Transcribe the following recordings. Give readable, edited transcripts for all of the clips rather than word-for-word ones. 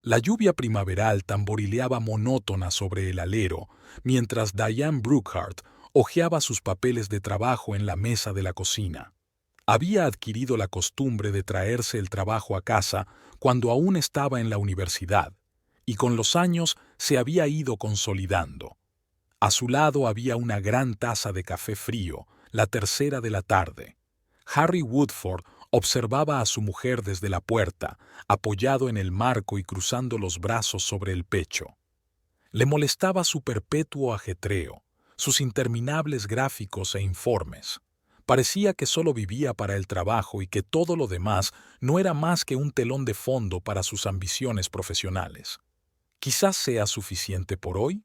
La lluvia primaveral tamborileaba monótona sobre el alero, mientras Diane Brookhart hojeaba sus papeles de trabajo en la mesa de la cocina. Había adquirido la costumbre de traerse el trabajo a casa cuando aún estaba en la universidad, y con los años se había ido consolidando. A su lado había una gran taza de café frío, la tercera de la tarde. Harry Woodford observaba a su mujer desde la puerta, apoyado en el marco y cruzando los brazos sobre el pecho. Le molestaba su perpetuo ajetreo, sus interminables gráficos e informes. Parecía que solo vivía para el trabajo y que todo lo demás no era más que un telón de fondo para sus ambiciones profesionales. Quizás sea suficiente por hoy.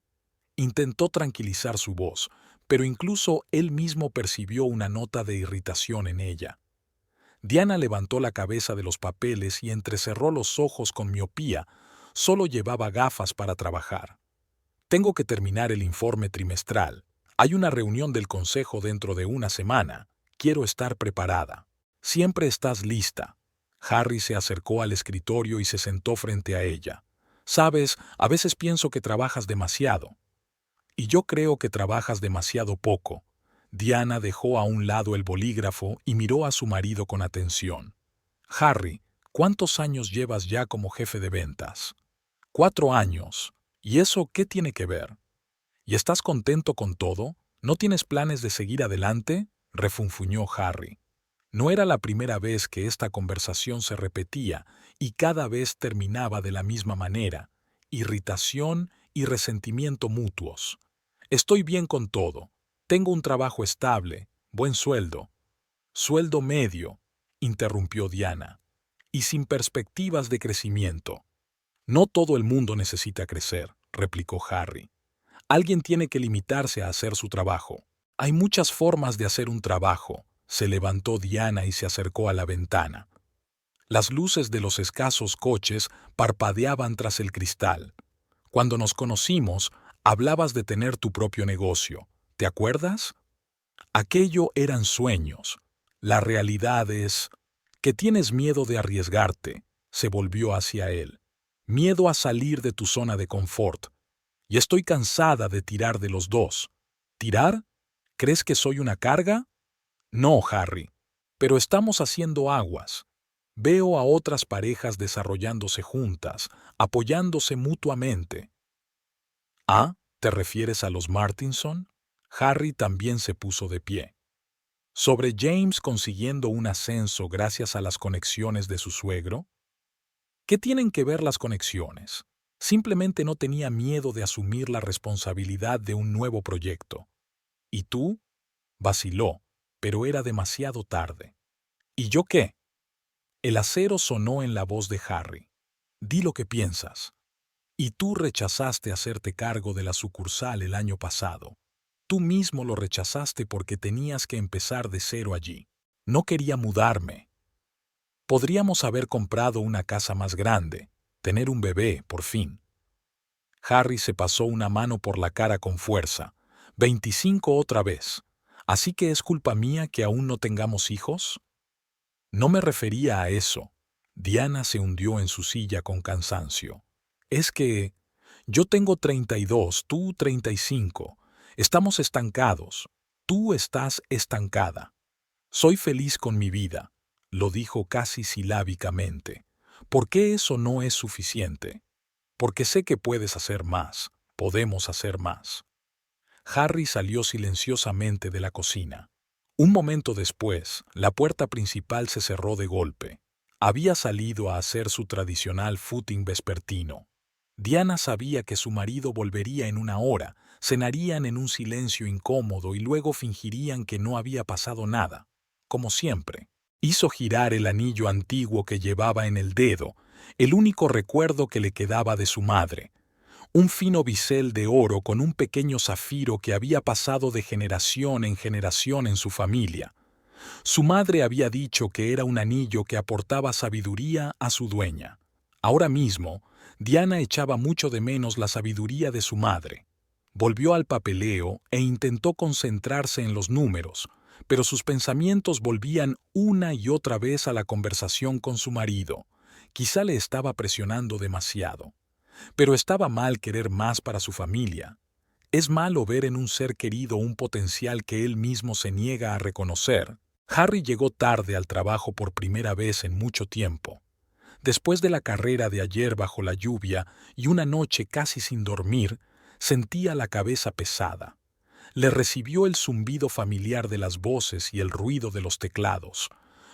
Intentó tranquilizar su voz, pero incluso él mismo percibió una nota de irritación en ella. Diana levantó la cabeza de los papeles y entrecerró los ojos con miopía. Solo llevaba gafas para trabajar. Tengo que terminar el informe trimestral. Hay una reunión del consejo dentro de una semana. Quiero estar preparada. Siempre estás lista. Harry se acercó al escritorio y se sentó frente a ella. Sabes, a veces pienso que trabajas demasiado. Y yo creo que trabajas demasiado poco. Diana dejó a un lado el bolígrafo y miró a su marido con atención. Harry, ¿cuántos años llevas ya como jefe de ventas? 4 años. ¿Y eso qué tiene que ver? ¿Y estás contento con todo? ¿No tienes planes de seguir adelante? Refunfuñó Harry. No era la primera vez que esta conversación se repetía y cada vez terminaba de la misma manera: irritación y resentimiento mutuos. Estoy bien con todo. Tengo un trabajo estable, buen sueldo. Sueldo medio, interrumpió Diana, y sin perspectivas de crecimiento. No todo el mundo necesita crecer, replicó Harry. Alguien tiene que limitarse a hacer su trabajo. Hay muchas formas de hacer un trabajo. Se levantó Diana y se acercó a la ventana. Las luces de los escasos coches parpadeaban tras el cristal. Cuando nos conocimos, hablabas de tener tu propio negocio. ¿Te acuerdas? Aquello eran sueños. La realidad es que tienes miedo de arriesgarte. Se volvió hacia él. Miedo a salir de tu zona de confort. Y estoy cansada de tirar de los dos. ¿Tirar? ¿Crees que soy una carga? No, Harry. Pero estamos haciendo aguas. Veo a otras parejas desarrollándose juntas, apoyándose mutuamente. ¿Ah? ¿Te refieres a los Martinson? Harry también se puso de pie. ¿Sobre James consiguiendo un ascenso gracias a las conexiones de su suegro? ¿Qué tienen que ver las conexiones? Simplemente no tenía miedo de asumir la responsabilidad de un nuevo proyecto. ¿Y tú? Vaciló, pero era demasiado tarde. ¿Y yo qué? El acero sonó en la voz de Harry. Di lo que piensas. Y tú rechazaste hacerte cargo de la sucursal el año pasado. Tú mismo lo rechazaste porque tenías que empezar de cero allí. No quería mudarme. Podríamos haber comprado una casa más grande, tener un bebé, por fin. Harry se pasó una mano por la cara con fuerza. 25 otra vez. ¿Así que es culpa mía que aún no tengamos hijos? No me refería a eso. Diana se hundió en su silla con cansancio. Es que yo tengo 32, tú 35. Estamos estancados. Tú estás estancada. Soy feliz con mi vida, lo dijo casi silábicamente. ¿Por qué eso no es suficiente? Porque sé que puedes hacer más. Podemos hacer más. Harry salió silenciosamente de la cocina. Un momento después, la puerta principal se cerró de golpe. Había salido a hacer su tradicional footing vespertino. Diana sabía que su marido volvería en una hora, cenarían en un silencio incómodo y luego fingirían que no había pasado nada, como siempre. Hizo girar el anillo antiguo que llevaba en el dedo, el único recuerdo que le quedaba de su madre. Un fino bisel de oro con un pequeño zafiro que había pasado de generación en generación en su familia. Su madre había dicho que era un anillo que aportaba sabiduría a su dueña. Ahora mismo, Diana echaba mucho de menos la sabiduría de su madre. Volvió al papeleo e intentó concentrarse en los números, pero sus pensamientos volvían una y otra vez a la conversación con su marido. Quizá le estaba presionando demasiado. Pero estaba mal querer más para su familia. Es malo ver en un ser querido un potencial que él mismo se niega a reconocer. Harry llegó tarde al trabajo por primera vez en mucho tiempo. Después de la carrera de ayer bajo la lluvia y una noche casi sin dormir, sentía la cabeza pesada. Le recibió el zumbido familiar de las voces y el ruido de los teclados.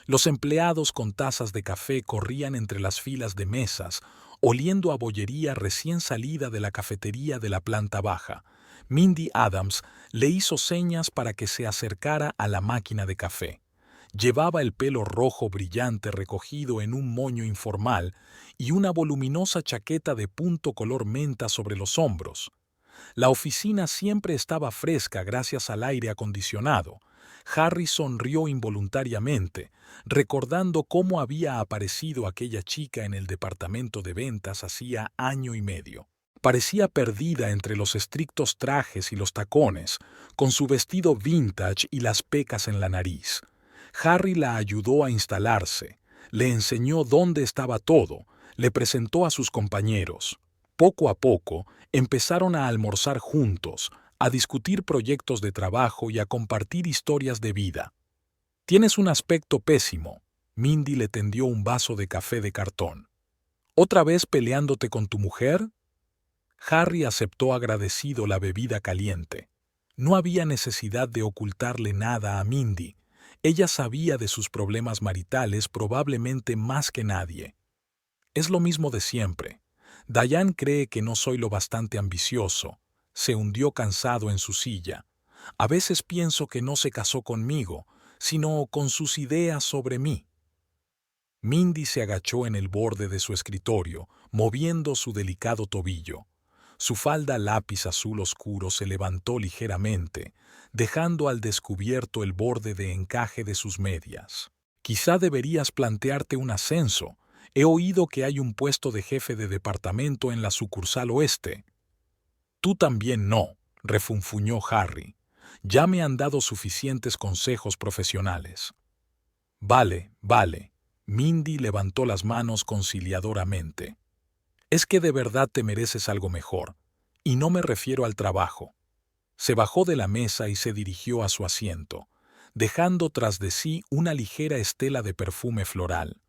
Los empleados con tazas de café corrían entre las filas de mesas, oliendo a bollería recién salida de la cafetería de la planta baja. Mindy Adams le hizo señas para que se acercara a la máquina de café. Llevaba el pelo rojo brillante recogido en un moño informal y una voluminosa chaqueta de punto color menta sobre los hombros. La oficina siempre estaba fresca gracias al aire acondicionado. Harry sonrió involuntariamente, recordando cómo había aparecido aquella chica en el departamento de ventas hacía año y medio. Parecía perdida entre los estrictos trajes y los tacones, con su vestido vintage y las pecas en la nariz. Harry la ayudó a instalarse, le enseñó dónde estaba todo, le presentó a sus compañeros. Poco a poco, empezaron a almorzar juntos, a discutir proyectos de trabajo y a compartir historias de vida. «Tienes un aspecto pésimo», Mindy le tendió un vaso de café de cartón. «¿Otra vez peleándote con tu mujer?» Harry aceptó agradecido la bebida caliente. No había necesidad de ocultarle nada a Mindy. Ella sabía de sus problemas maritales probablemente más que nadie. «Es lo mismo de siempre. Diane cree que no soy lo bastante ambicioso». Se hundió cansado en su silla. «A veces pienso que no se casó conmigo, sino con sus ideas sobre mí». Mindy se agachó en el borde de su escritorio, moviendo su delicado tobillo. Su falda lápiz azul oscuro se levantó ligeramente, dejando al descubierto el borde de encaje de sus medias. «Quizá deberías plantearte un ascenso. He oído que hay un puesto de jefe de departamento en la sucursal oeste». «Tú también no», refunfuñó Harry. «Ya me han dado suficientes consejos profesionales». «Vale, vale». Mindy levantó las manos conciliadoramente. «Es que de verdad te mereces algo mejor. Y no me refiero al trabajo». Se bajó de la mesa y se dirigió a su asiento, dejando tras de sí una ligera estela de perfume floral.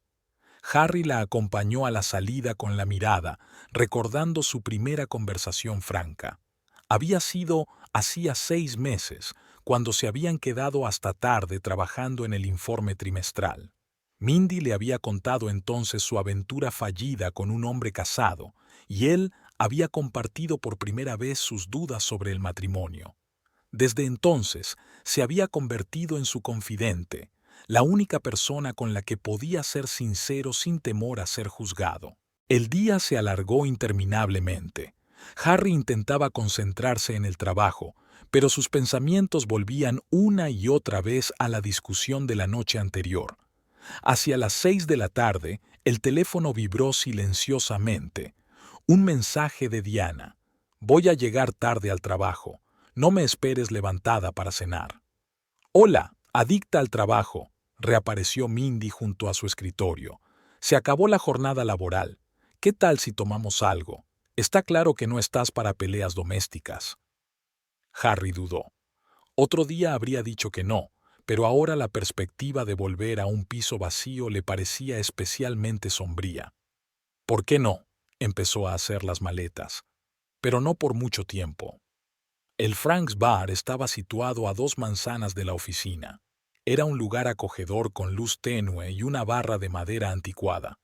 Harry la acompañó a la salida con la mirada, recordando su primera conversación franca. Había sido hacía 6 meses, cuando se habían quedado hasta tarde trabajando en el informe trimestral. Mindy le había contado entonces su aventura fallida con un hombre casado, y él había compartido por primera vez sus dudas sobre el matrimonio. Desde entonces se había convertido en su confidente, la única persona con la que podía ser sincero sin temor a ser juzgado. El día se alargó interminablemente. Harry intentaba concentrarse en el trabajo, pero sus pensamientos volvían una y otra vez a la discusión de la noche anterior. Hacia las 6 de la tarde, el teléfono vibró silenciosamente. Un mensaje de Diana. «Voy a llegar tarde al trabajo. No me esperes levantada para cenar». «Hola, adicta al trabajo», reapareció Mindy junto a su escritorio. «Se acabó la jornada laboral. ¿Qué tal si tomamos algo? Está claro que no estás para peleas domésticas». Harry dudó. Otro día habría dicho que no, pero ahora la perspectiva de volver a un piso vacío le parecía especialmente sombría. «¿Por qué no?», empezó a hacer las maletas. «Pero no por mucho tiempo». El Frank's Bar estaba situado a 2 manzanas de la oficina. Era un lugar acogedor con luz tenue y una barra de madera anticuada.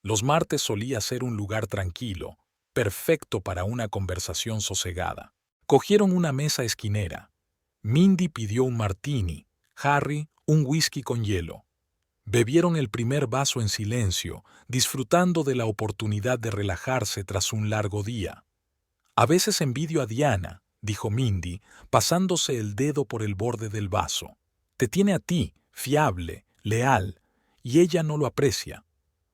Los martes solía ser un lugar tranquilo, perfecto para una conversación sosegada. Cogieron una mesa esquinera. Mindy pidió un martini, Harry un whisky con hielo. Bebieron el primer vaso en silencio, disfrutando de la oportunidad de relajarse tras un largo día. «A veces envidio a Diana», dijo Mindy, pasándose el dedo por el borde del vaso. «Te tiene a ti, fiable, leal, y ella no lo aprecia».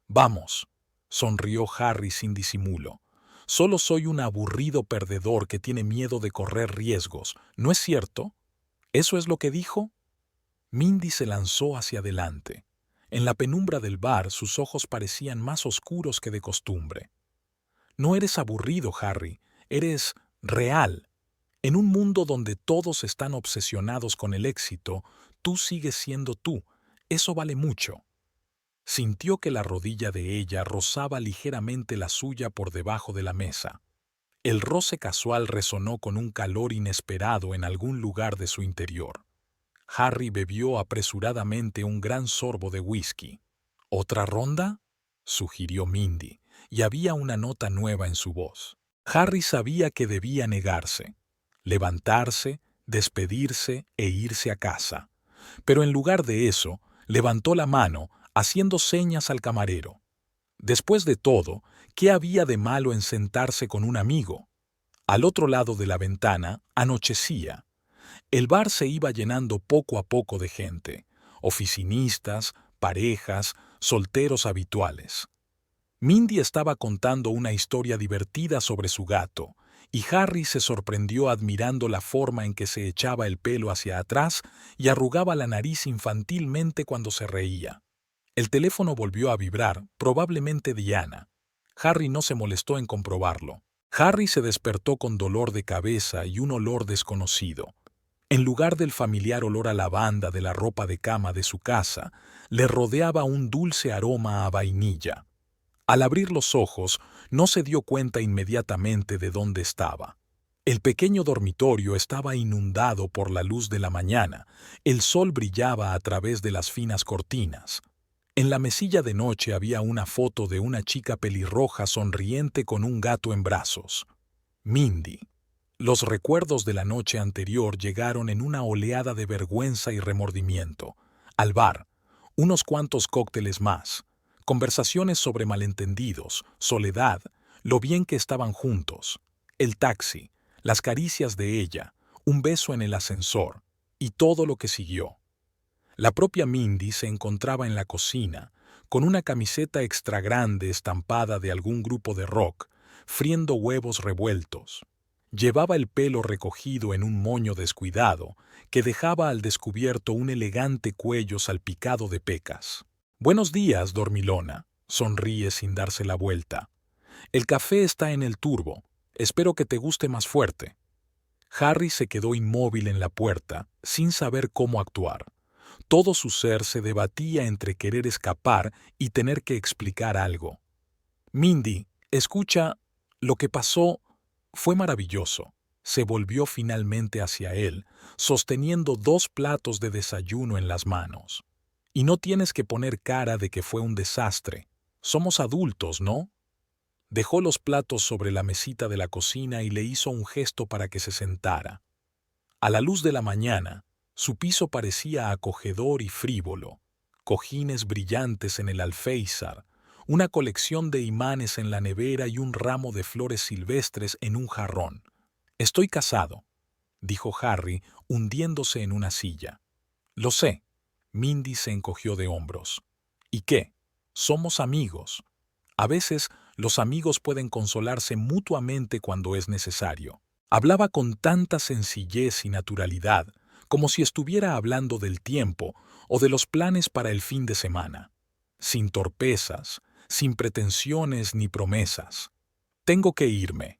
«Vamos», sonrió Harry sin disimulo. «Solo soy un aburrido perdedor que tiene miedo de correr riesgos, ¿no es cierto? ¿Eso es lo que dijo?» Mindy se lanzó hacia adelante. En la penumbra del bar sus ojos parecían más oscuros que de costumbre. No eres aburrido, Harry, eres real. En un mundo donde todos están obsesionados con el éxito, tú sigues siendo tú. Eso vale mucho. Sintió que la rodilla de ella rozaba ligeramente la suya por debajo de la mesa. El roce casual resonó con un calor inesperado en algún lugar de su interior. Harry bebió apresuradamente un gran sorbo de whisky. ¿Otra ronda?, sugirió Mindy, y había una nota nueva en su voz. Harry sabía que debía negarse, levantarse, despedirse e irse a casa. Pero en lugar de eso, levantó la mano, haciendo señas al camarero. Después de todo, ¿qué había de malo en sentarse con un amigo? Al otro lado de la ventana anochecía. El bar se iba llenando poco a poco de gente, oficinistas, parejas, solteros habituales. Mindy estaba contando una historia divertida sobre su gato, y Harry se sorprendió admirando la forma en que se echaba el pelo hacia atrás y arrugaba la nariz infantilmente cuando se reía. El teléfono volvió a vibrar, probablemente Diana. Harry no se molestó en comprobarlo. Harry se despertó con dolor de cabeza y un olor desconocido. En lugar del familiar olor a lavanda de la ropa de cama de su casa, le rodeaba un dulce aroma a vainilla. Al abrir los ojos, no se dio cuenta inmediatamente de dónde estaba. El pequeño dormitorio estaba inundado por la luz de la mañana. El sol brillaba a través de las finas cortinas. En la mesilla de noche había una foto de una chica pelirroja sonriente con un gato en brazos. Mindy. Los recuerdos de la noche anterior llegaron en una oleada de vergüenza y remordimiento. Al bar, unos cuantos cócteles más, conversaciones sobre malentendidos, soledad, lo bien que estaban juntos, el taxi, las caricias de ella, un beso en el ascensor, y todo lo que siguió. La propia Mindy se encontraba en la cocina, con una camiseta extra grande estampada de algún grupo de rock, friendo huevos revueltos. Llevaba el pelo recogido en un moño descuidado, que dejaba al descubierto un elegante cuello salpicado de pecas. «Buenos días, dormilona», sonríe sin darse la vuelta. «El café está en el turbo. Espero que te guste más fuerte». Harry se quedó inmóvil en la puerta, sin saber cómo actuar. Todo su ser se debatía entre querer escapar y tener que explicar algo. «Mindy, escucha, lo que pasó fue maravilloso». Se volvió finalmente hacia él, sosteniendo 2 platos de desayuno en las manos. «Y no tienes que poner cara de que fue un desastre. Somos adultos, ¿no?». Dejó los platos sobre la mesita de la cocina y le hizo un gesto para que se sentara. A la luz de la mañana, su piso parecía acogedor y frívolo. Cojines brillantes en el alféizar, una colección de imanes en la nevera y un ramo de flores silvestres en un jarrón. «Estoy casado», dijo Harry, hundiéndose en una silla. «Lo sé». Mindy se encogió de hombros. «¿Y qué? Somos amigos. A veces los amigos pueden consolarse mutuamente cuando es necesario». Hablaba con tanta sencillez y naturalidad, como si estuviera hablando del tiempo o de los planes para el fin de semana. Sin torpezas, sin pretensiones ni promesas. «Tengo que irme».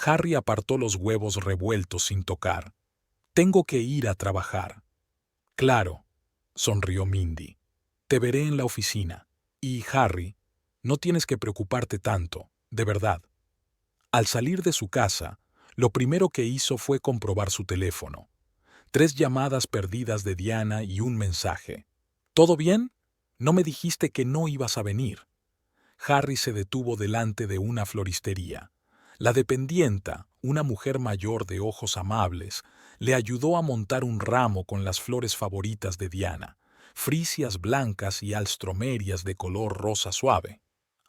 Harry apartó los huevos revueltos sin tocar. «Tengo que ir a trabajar». «Claro», sonrió Mindy. «Te veré en la oficina. Y, Harry, no tienes que preocuparte tanto, de verdad». Al salir de su casa, lo primero que hizo fue comprobar su teléfono. 3 llamadas perdidas de Diana y un mensaje. «¿Todo bien? No me dijiste que no ibas a venir». Harry se detuvo delante de una floristería. La dependienta, una mujer mayor de ojos amables, le ayudó a montar un ramo con las flores favoritas de Diana, frisias blancas y alstromerias de color rosa suave.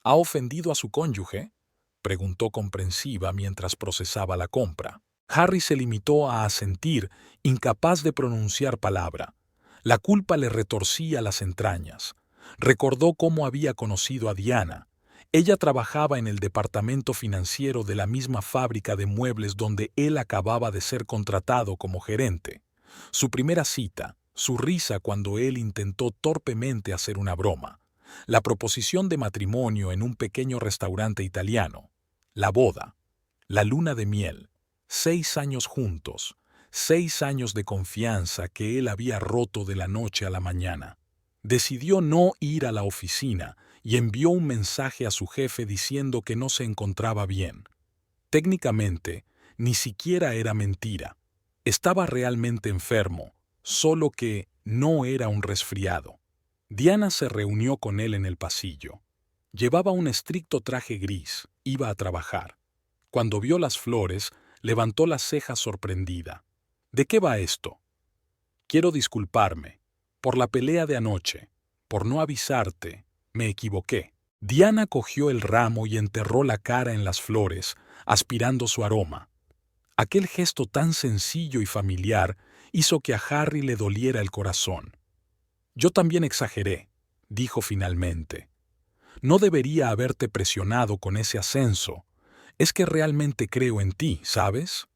«¿Ha ofendido a su cónyuge?», preguntó comprensiva mientras procesaba la compra. Harry se limitó a asentir, incapaz de pronunciar palabra. La culpa le retorcía las entrañas. Recordó cómo había conocido a Diana. Ella trabajaba en el departamento financiero de la misma fábrica de muebles donde él acababa de ser contratado como gerente. Su primera cita, su risa cuando él intentó torpemente hacer una broma, la proposición de matrimonio en un pequeño restaurante italiano, la boda, la luna de miel, 6 años juntos, 6 años de confianza que él había roto de la noche a la mañana. Decidió no ir a la oficina y envió un mensaje a su jefe diciendo que no se encontraba bien. Técnicamente, ni siquiera era mentira. Estaba realmente enfermo, solo que no era un resfriado. Diana se reunió con él en el pasillo. Llevaba un estricto traje gris, iba a trabajar. Cuando vio las flores, levantó las cejas sorprendida. ¿De qué va esto? Quiero disculparme. Por la pelea de anoche. Por no avisarte. Me equivoqué. Diana cogió el ramo y enterró la cara en las flores, aspirando su aroma. Aquel gesto tan sencillo y familiar hizo que a Harry le doliera el corazón. Yo también exageré, dijo finalmente. No debería haberte presionado con ese ascenso. Es que realmente creo en ti, ¿sabes?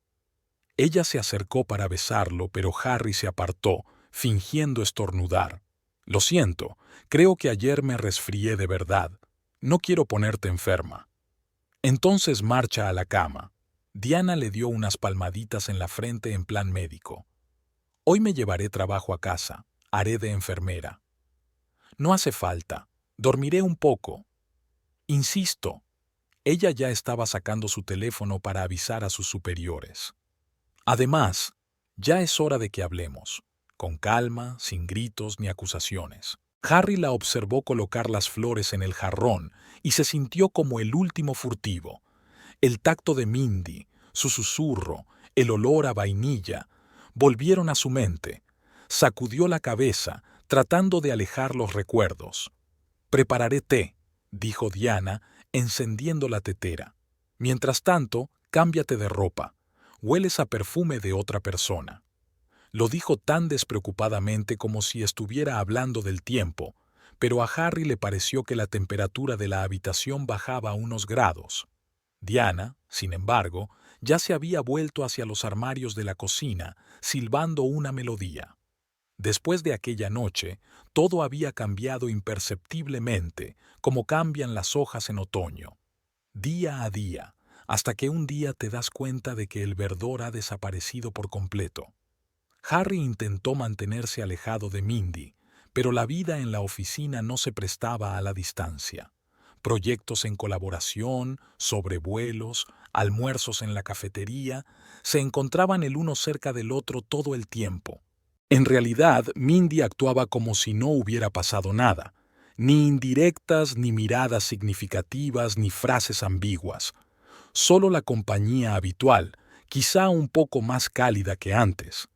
Ella se acercó para besarlo, pero Harry se apartó, fingiendo estornudar. Lo siento, creo que ayer me resfrié de verdad. No quiero ponerte enferma. Entonces marcha a la cama. Diana le dio unas palmaditas en la frente en plan médico. Hoy me llevaré trabajo a casa. Haré de enfermera. No hace falta. Dormiré un poco. Insisto. Ella ya estaba sacando su teléfono para avisar a sus superiores. Además, ya es hora de que hablemos, con calma, sin gritos ni acusaciones. Harry la observó colocar las flores en el jarrón y se sintió como el último furtivo. El tacto de Mindy, su susurro, el olor a vainilla, volvieron a su mente. Sacudió la cabeza, tratando de alejar los recuerdos. «Prepararé té», dijo Diana, encendiendo la tetera. «Mientras tanto, cámbiate de ropa. Hueles a perfume de otra persona». Lo dijo tan despreocupadamente como si estuviera hablando del tiempo, pero a Harry le pareció que la temperatura de la habitación bajaba unos grados. Diana, sin embargo, ya se había vuelto hacia los armarios de la cocina, silbando una melodía. Después de aquella noche, todo había cambiado imperceptiblemente, como cambian las hojas en otoño. Día a día, hasta que un día te das cuenta de que el verdor ha desaparecido por completo. Harry intentó mantenerse alejado de Mindy, pero la vida en la oficina no se prestaba a la distancia. Proyectos en colaboración, sobrevuelos, almuerzos en la cafetería, se encontraban el uno cerca del otro todo el tiempo. En realidad, Mindy actuaba como si no hubiera pasado nada. Ni indirectas, ni miradas significativas, ni frases ambiguas. Solo la compañía habitual, quizá un poco más cálida que antes.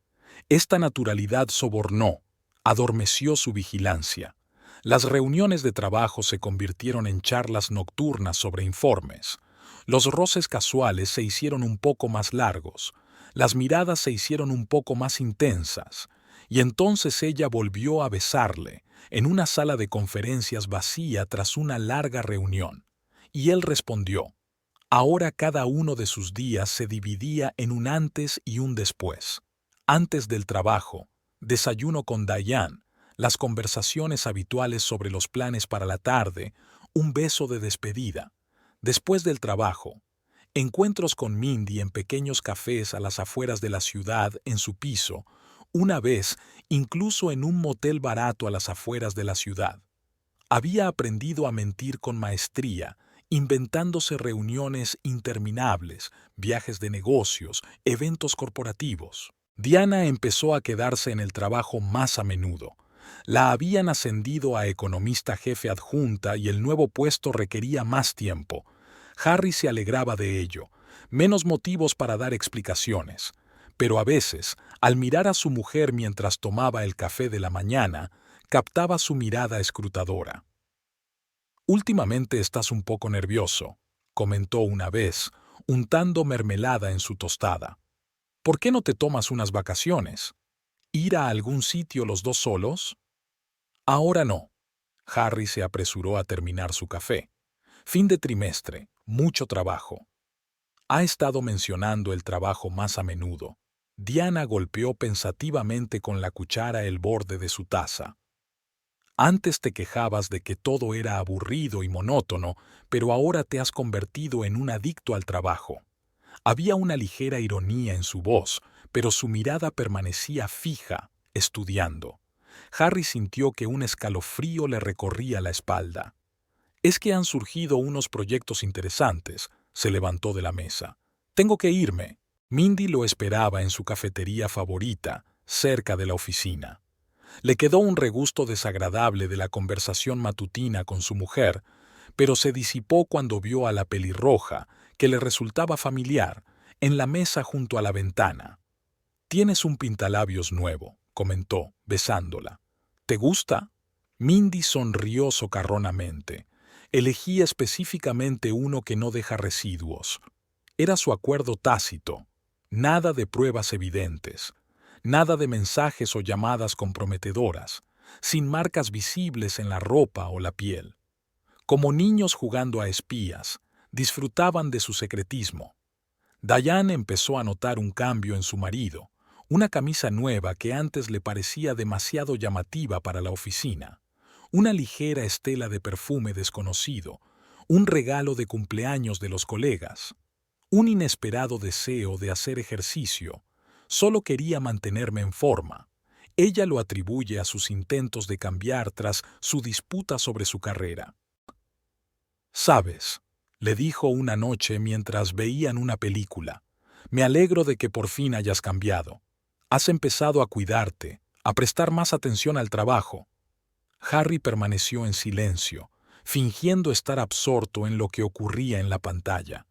Esta naturalidad sobornó, adormeció su vigilancia. Las reuniones de trabajo se convirtieron en charlas nocturnas sobre informes. Los roces casuales se hicieron un poco más largos. Las miradas se hicieron un poco más intensas. Y entonces ella volvió a besarle, en una sala de conferencias vacía tras una larga reunión. Y él respondió. Ahora cada uno de sus días se dividía en un antes y un después. Antes del trabajo, desayuno con Diane, las conversaciones habituales sobre los planes para la tarde, un beso de despedida. Después del trabajo, encuentros con Mindy en pequeños cafés a las afueras de la ciudad en su piso, una vez incluso en un motel barato a las afueras de la ciudad. Había aprendido a mentir con maestría, inventándose reuniones interminables, viajes de negocios, eventos corporativos. Diana empezó a quedarse en el trabajo más a menudo. La habían ascendido a economista jefe adjunta y el nuevo puesto requería más tiempo. Harry se alegraba de ello, menos motivos para dar explicaciones. Pero a veces, al mirar a su mujer mientras tomaba el café de la mañana, captaba su mirada escrutadora. «Últimamente estás un poco nervioso», comentó una vez, untando mermelada en su tostada. «¿Por qué no te tomas unas vacaciones? ¿Ir a algún sitio los dos solos?» «Ahora no». Harry se apresuró a terminar su café. «Fin de trimestre, mucho trabajo». Ha estado mencionando el trabajo más a menudo. Diana golpeó pensativamente con la cuchara el borde de su taza. Antes te quejabas de que todo era aburrido y monótono, pero ahora te has convertido en un adicto al trabajo. Había una ligera ironía en su voz, pero su mirada permanecía fija, estudiando. Harry sintió que un escalofrío le recorría la espalda. Es que han surgido unos proyectos interesantes. Se levantó de la mesa. Tengo que irme. Mindy lo esperaba en su cafetería favorita, cerca de la oficina. Le quedó un regusto desagradable de la conversación matutina con su mujer, pero se disipó cuando vio a la pelirroja, que le resultaba familiar, en la mesa junto a la ventana. «Tienes un pintalabios nuevo», comentó, besándola. «¿Te gusta?» Mindy sonrió socarronamente. Elegí específicamente uno que no deja residuos. Era su acuerdo tácito. Nada de pruebas evidentes. Nada de mensajes o llamadas comprometedoras, sin marcas visibles en la ropa o la piel. Como niños jugando a espías, disfrutaban de su secretismo. Diane empezó a notar un cambio en su marido, una camisa nueva que antes le parecía demasiado llamativa para la oficina, una ligera estela de perfume desconocido, un regalo de cumpleaños de los colegas, un inesperado deseo de hacer ejercicio. Solo quería mantenerme en forma. Ella lo atribuye a sus intentos de cambiar tras su disputa sobre su carrera. «Sabes», le dijo una noche mientras veían una película, «me alegro de que por fin hayas cambiado. Has empezado a cuidarte, a prestar más atención al trabajo». Harry permaneció en silencio, fingiendo estar absorto en lo que ocurría en la pantalla.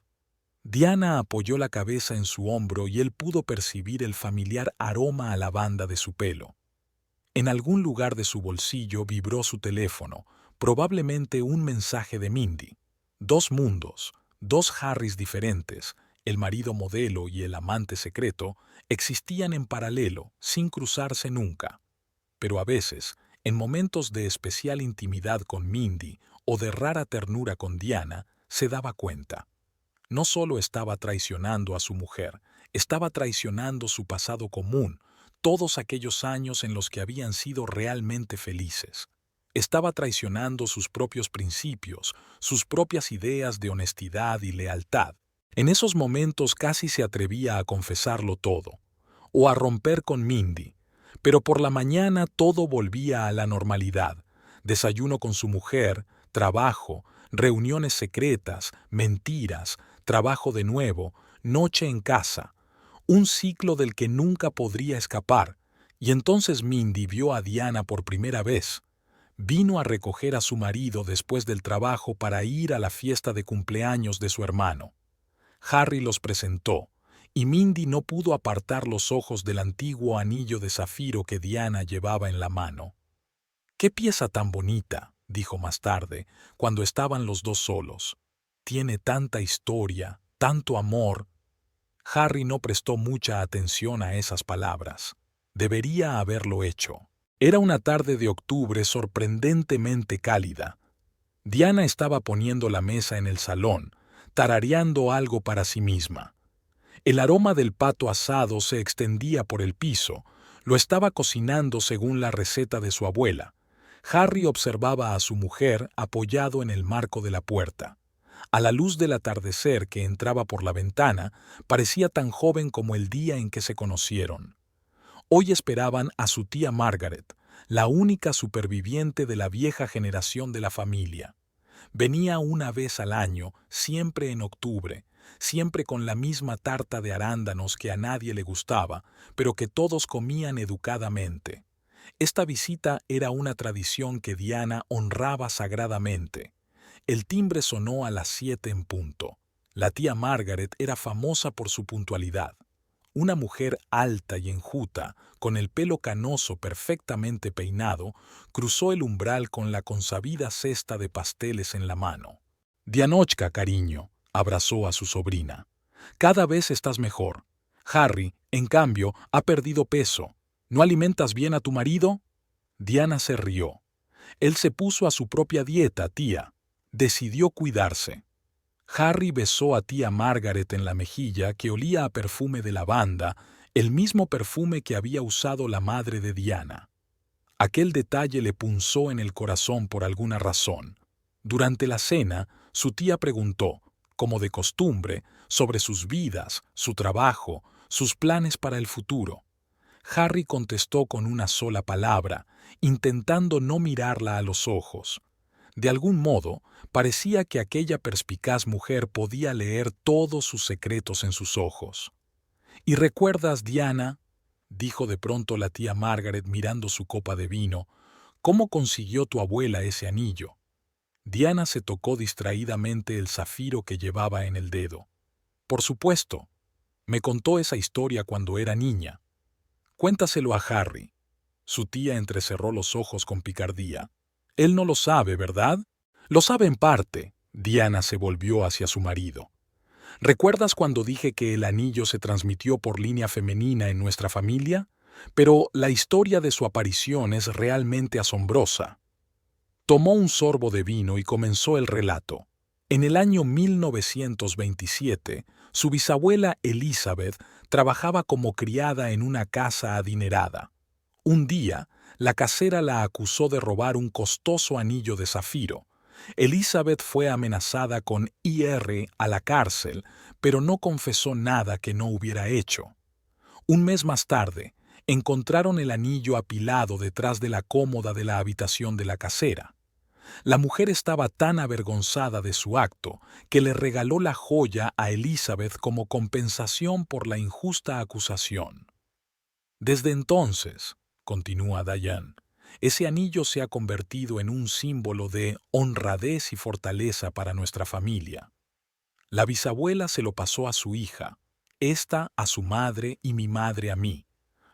Diana apoyó la cabeza en su hombro y él pudo percibir el familiar aroma a lavanda de su pelo. En algún lugar de su bolsillo vibró su teléfono, probablemente un mensaje de Mindy. Dos mundos, dos Harrys diferentes, el marido modelo y el amante secreto, existían en paralelo, sin cruzarse nunca. Pero a veces, en momentos de especial intimidad con Mindy o de rara ternura con Diana, se daba cuenta. No solo estaba traicionando a su mujer, estaba traicionando su pasado común, todos aquellos años en los que habían sido realmente felices. Estaba traicionando sus propios principios, sus propias ideas de honestidad y lealtad. En esos momentos casi se atrevía a confesarlo todo, o a romper con Mindy, pero por la mañana todo volvía a la normalidad. Desayuno con su mujer, trabajo, reuniones secretas, mentiras, trabajo de nuevo, noche en casa, un ciclo del que nunca podría escapar, y entonces Mindy vio a Diana por primera vez. Vino a recoger a su marido después del trabajo para ir a la fiesta de cumpleaños de su hermano. Harry los presentó, y Mindy no pudo apartar los ojos del antiguo anillo de zafiro que Diana llevaba en la mano. «¡Qué pieza tan bonita!», dijo más tarde, cuando estaban los dos solos. «Tiene tanta historia, tanto amor». Harry no prestó mucha atención a esas palabras. Debería haberlo hecho. Era una tarde de octubre sorprendentemente cálida. Diana estaba poniendo la mesa en el salón, tarareando algo para sí misma. El aroma del pato asado se extendía por el piso. Lo estaba cocinando según la receta de su abuela. Harry observaba a su mujer apoyado en el marco de la puerta. A la luz del atardecer que entraba por la ventana, parecía tan joven como el día en que se conocieron. Hoy esperaban a su tía Margaret, la única superviviente de la vieja generación de la familia. Venía una vez al año, siempre en octubre, siempre con la misma tarta de arándanos que a nadie le gustaba, pero que todos comían educadamente. Esta visita era una tradición que Diana honraba sagradamente. El timbre sonó a las 7 en punto. La tía Margaret era famosa por su puntualidad. Una mujer alta y enjuta, con el pelo canoso perfectamente peinado, cruzó el umbral con la consabida cesta de pasteles en la mano. «Dianochka, cariño», abrazó a su sobrina. «Cada vez estás mejor. Harry, en cambio, ha perdido peso. ¿No alimentas bien a tu marido?» Diana se rió. «Él se puso a su propia dieta, tía. Decidió cuidarse». Harry besó a tía Margaret en la mejilla que olía a perfume de lavanda el mismo perfume que había usado la madre de Diana. Aquel detalle le punzó en el corazón por alguna razón. Durante la cena, su tía preguntó, como de costumbre, sobre sus vidas, su trabajo, sus planes para el futuro. Harry contestó con una sola palabra, intentando no mirarla a los ojos. De algún modo, parecía que aquella perspicaz mujer podía leer todos sus secretos en sus ojos. ¿Y recuerdas, Diana? Dijo de pronto la tía Margaret mirando su copa de vino. ¿Cómo consiguió tu abuela ese anillo? Diana se tocó distraídamente el zafiro que llevaba en el dedo. Por supuesto. Me contó esa historia cuando era niña. Cuéntaselo a Harry. Su tía entrecerró los ojos con picardía. Él no lo sabe, ¿verdad? Lo sabe en parte. Diana se volvió hacia su marido. ¿Recuerdas cuando dije que el anillo se transmitió por línea femenina en nuestra familia? Pero la historia de su aparición es realmente asombrosa. Tomó un sorbo de vino y comenzó el relato. En el año 1927, su bisabuela Elizabeth trabajaba como criada en una casa adinerada. Un día, la casera la acusó de robar un costoso anillo de zafiro. Elizabeth fue amenazada con ir a la cárcel, pero no confesó nada que no hubiera hecho. Un mes más tarde, encontraron el anillo apilado detrás de la cómoda de la habitación de la casera. La mujer estaba tan avergonzada de su acto que le regaló la joya a Elizabeth como compensación por la injusta acusación. Desde entonces, continúa Diane, ese anillo se ha convertido en un símbolo de honradez y fortaleza para nuestra familia. La bisabuela se lo pasó a su hija, esta a su madre y mi madre a mí.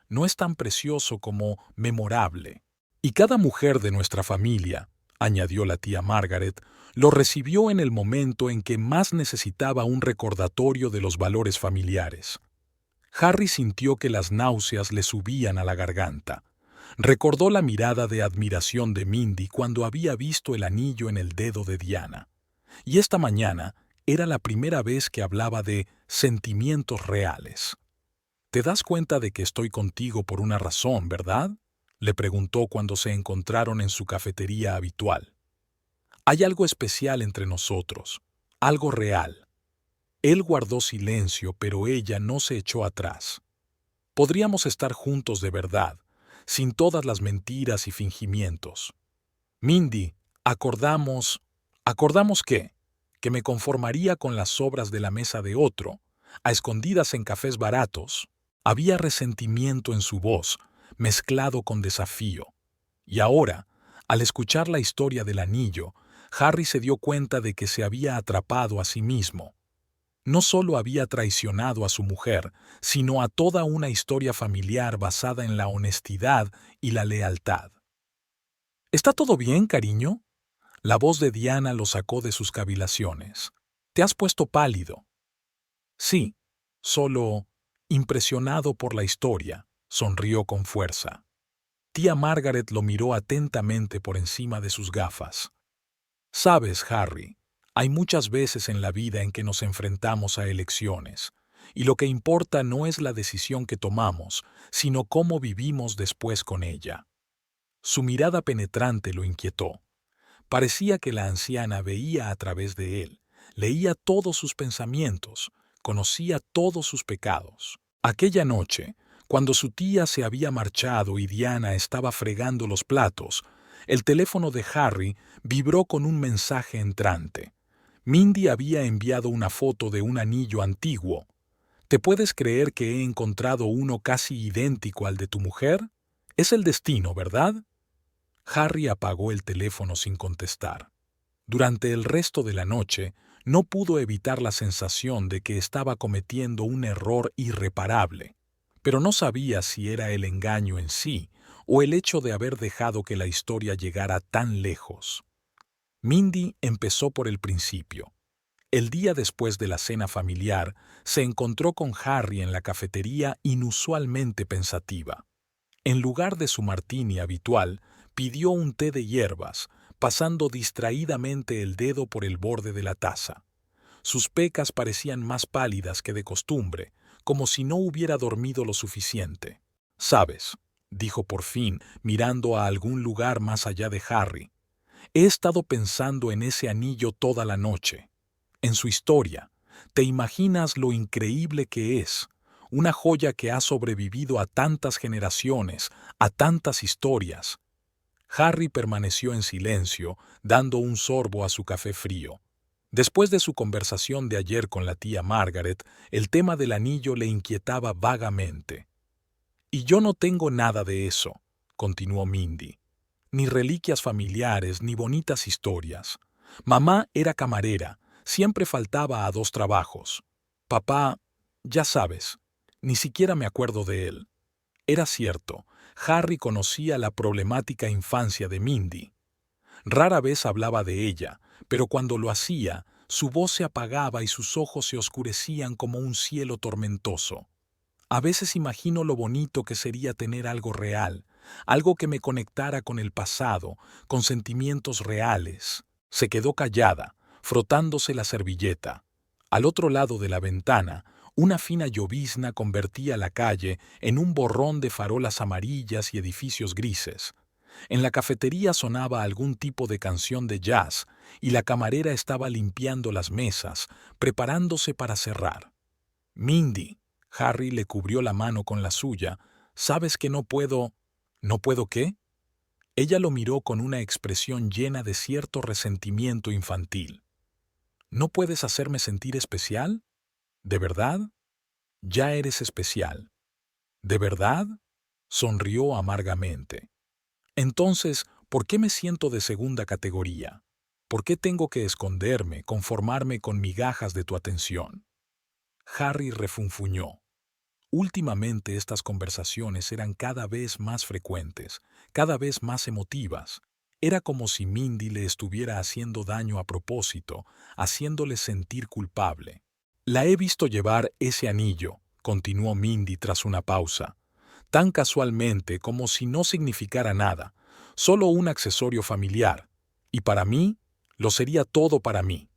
No es tan precioso como memorable. Y cada mujer de nuestra familia, añadió la tía Margaret, lo recibió en el momento en que más necesitaba un recordatorio de los valores familiares. Harry sintió que las náuseas le subían a la garganta. Recordó la mirada de admiración de Mindy cuando había visto el anillo en el dedo de Diana. Y esta mañana era la primera vez que hablaba de sentimientos reales. «¿Te das cuenta de que estoy contigo por una razón, verdad?», le preguntó cuando se encontraron en su cafetería habitual. «Hay algo especial entre nosotros, algo real». Él guardó silencio, pero ella no se echó atrás. «Podríamos estar juntos de verdad, sin todas las mentiras y fingimientos. Mindy, acordamos qué, que me conformaría con las sobras de la mesa de otro, a escondidas en cafés baratos». Había resentimiento en su voz, mezclado con desafío. Y ahora, al escuchar la historia del anillo, Harry se dio cuenta de que se había atrapado a sí mismo. No solo había traicionado a su mujer, sino a toda una historia familiar basada en la honestidad y la lealtad. «¿Está todo bien, cariño?», la voz de Diana lo sacó de sus cavilaciones. «Te has puesto pálido». «Sí, solo impresionado por la historia», sonrió con fuerza. Tía Margaret lo miró atentamente por encima de sus gafas. «Sabes, Harry, hay muchas veces en la vida en que nos enfrentamos a elecciones, y lo que importa no es la decisión que tomamos, sino cómo vivimos después con ella». Su mirada penetrante lo inquietó. Parecía que la anciana veía a través de él, leía todos sus pensamientos, conocía todos sus pecados. Aquella noche, cuando su tía se había marchado y Diana estaba fregando los platos, el teléfono de Harry vibró con un mensaje entrante. Mindy había enviado una foto de un anillo antiguo. «¿Te puedes creer que he encontrado uno casi idéntico al de tu mujer? Es el destino, ¿verdad?». Harry apagó el teléfono sin contestar. Durante el resto de la noche, no pudo evitar la sensación de que estaba cometiendo un error irreparable, pero no sabía si era el engaño en sí o el hecho de haber dejado que la historia llegara tan lejos. Mindy empezó por el principio. El día después de la cena familiar, se encontró con Harry en la cafetería inusualmente pensativa. En lugar de su martini habitual, pidió un té de hierbas, pasando distraídamente el dedo por el borde de la taza. Sus pecas parecían más pálidas que de costumbre, como si no hubiera dormido lo suficiente. «¿Sabes?», dijo por fin, mirando a algún lugar más allá de Harry. «He estado pensando en ese anillo toda la noche. En su historia. ¿Te imaginas lo increíble que es? Una joya que ha sobrevivido a tantas generaciones, a tantas historias». Harry permaneció en silencio, dando un sorbo a su café frío. Después de su conversación de ayer con la tía Margaret, el tema del anillo le inquietaba vagamente. «Y yo no tengo nada de eso», continuó Mindy. «Ni reliquias familiares, ni bonitas historias. Mamá era camarera, siempre faltaba a 2 trabajos. Papá, ya sabes, ni siquiera me acuerdo de él». Era cierto, Harry conocía la problemática infancia de Mindy. Rara vez hablaba de ella, pero cuando lo hacía, su voz se apagaba y sus ojos se oscurecían como un cielo tormentoso. «A veces imagino lo bonito que sería tener algo real, algo que me conectara con el pasado, con sentimientos reales». Se quedó callada, frotándose la servilleta. Al otro lado de la ventana, una fina llovizna convertía la calle en un borrón de farolas amarillas y edificios grises. En la cafetería sonaba algún tipo de canción de jazz y la camarera estaba limpiando las mesas, preparándose para cerrar. «Mindy», Harry le cubrió la mano con la suya, «¿sabes que no puedo...» «¿No puedo qué?». Ella lo miró con una expresión llena de cierto resentimiento infantil. «¿No puedes hacerme sentir especial? ¿De verdad? Ya eres especial». «¿De verdad?», sonrió amargamente. «Entonces, ¿por qué me siento de segunda categoría? ¿Por qué tengo que esconderme, conformarme con migajas de tu atención?». Harry refunfuñó. Últimamente estas conversaciones eran cada vez más frecuentes, cada vez más emotivas. Era como si Mindy le estuviera haciendo daño a propósito, haciéndole sentir culpable. «La he visto llevar ese anillo», continuó Mindy tras una pausa, «tan casualmente como si no significara nada, solo un accesorio familiar. Y para mí, lo sería todo para mí».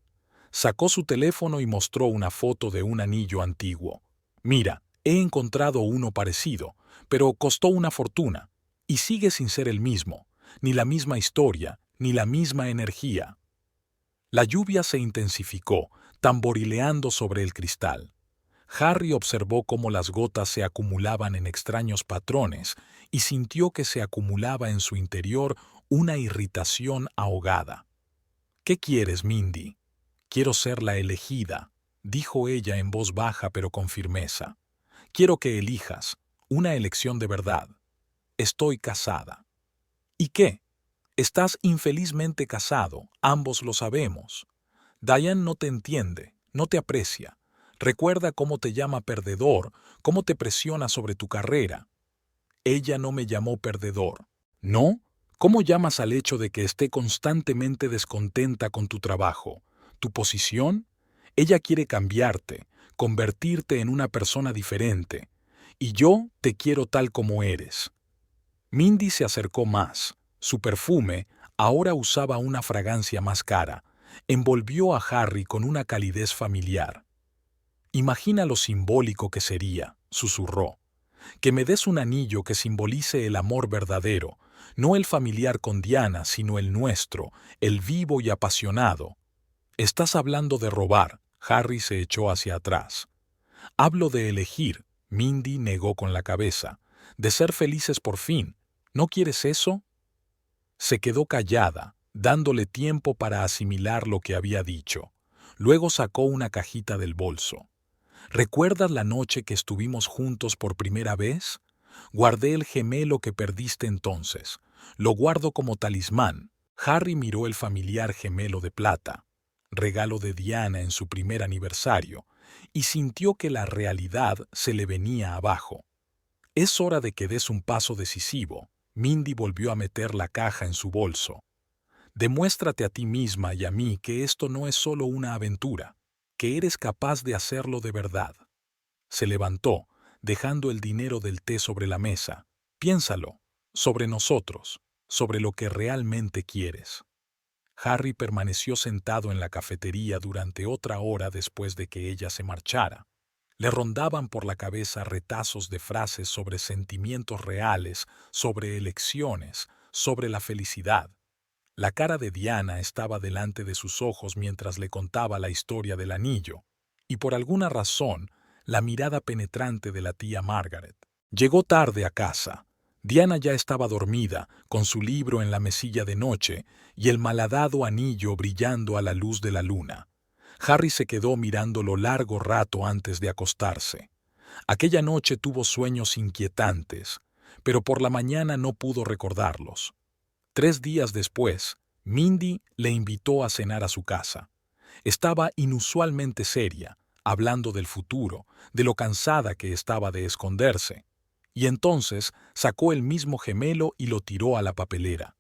Sacó su teléfono y mostró una foto de un anillo antiguo. «Mira, he encontrado uno parecido, pero costó una fortuna, y sigue sin ser el mismo, ni la misma historia, ni la misma energía». La lluvia se intensificó, tamborileando sobre el cristal. Harry observó cómo las gotas se acumulaban en extraños patrones y sintió que se acumulaba en su interior una irritación ahogada. «¿Qué quieres, Mindy?». «Quiero ser la elegida», dijo ella en voz baja pero con firmeza. «Quiero que elijas, una elección de verdad. Estoy casada». «¿Y qué? Estás infelizmente casado, ambos lo sabemos. Diane no te entiende, no te aprecia. Recuerda cómo te llama perdedor, cómo te presiona sobre tu carrera». «Ella no me llamó perdedor». «¿No? ¿Cómo llamas al hecho de que esté constantemente descontenta con tu trabajo, tu posición? Ella quiere cambiarte, convertirte en una persona diferente. Y yo te quiero tal como eres». Mindy se acercó más. Su perfume ahora usaba una fragancia más cara. Envolvió a Harry con una calidez familiar. «Imagina lo simbólico que sería», susurró. «Que me des un anillo que simbolice el amor verdadero, no el familiar con Diana, sino el nuestro, el vivo y apasionado». «Estás hablando de robar», Harry se echó hacia atrás. «Hablo de elegir», Mindy negó con la cabeza. «De ser felices por fin. ¿No quieres eso?». Se quedó callada, dándole tiempo para asimilar lo que había dicho. Luego sacó una cajita del bolso. «¿Recuerdas la noche que estuvimos juntos por primera vez? Guardé el gemelo que perdiste entonces. Lo guardo como talismán». Harry miró el familiar gemelo de plata, regalo de Diana en su primer aniversario, y sintió que la realidad se le venía abajo. «Es hora de que des un paso decisivo». Mindy volvió a meter la caja en su bolso. «Demuéstrate a ti misma y a mí que esto no es solo una aventura, que eres capaz de hacerlo de verdad». Se levantó, dejando el dinero del té sobre la mesa. «Piénsalo, sobre nosotros, sobre lo que realmente quieres». Harry permaneció sentado en la cafetería durante otra hora después de que ella se marchara. Le rondaban por la cabeza retazos de frases sobre sentimientos reales, sobre elecciones, sobre la felicidad. La cara de Diana estaba delante de sus ojos mientras le contaba la historia del anillo, y por alguna razón, la mirada penetrante de la tía Margaret. Llegó tarde a casa. Diana ya estaba dormida, con su libro en la mesilla de noche y el malhadado anillo brillando a la luz de la luna. Harry se quedó mirándolo largo rato antes de acostarse. Aquella noche tuvo sueños inquietantes, pero por la mañana no pudo recordarlos. 3 días después, Mindy le invitó a cenar a su casa. Estaba inusualmente seria, hablando del futuro, de lo cansada que estaba de esconderse. Y entonces sacó el mismo gemelo y lo tiró a la papelera.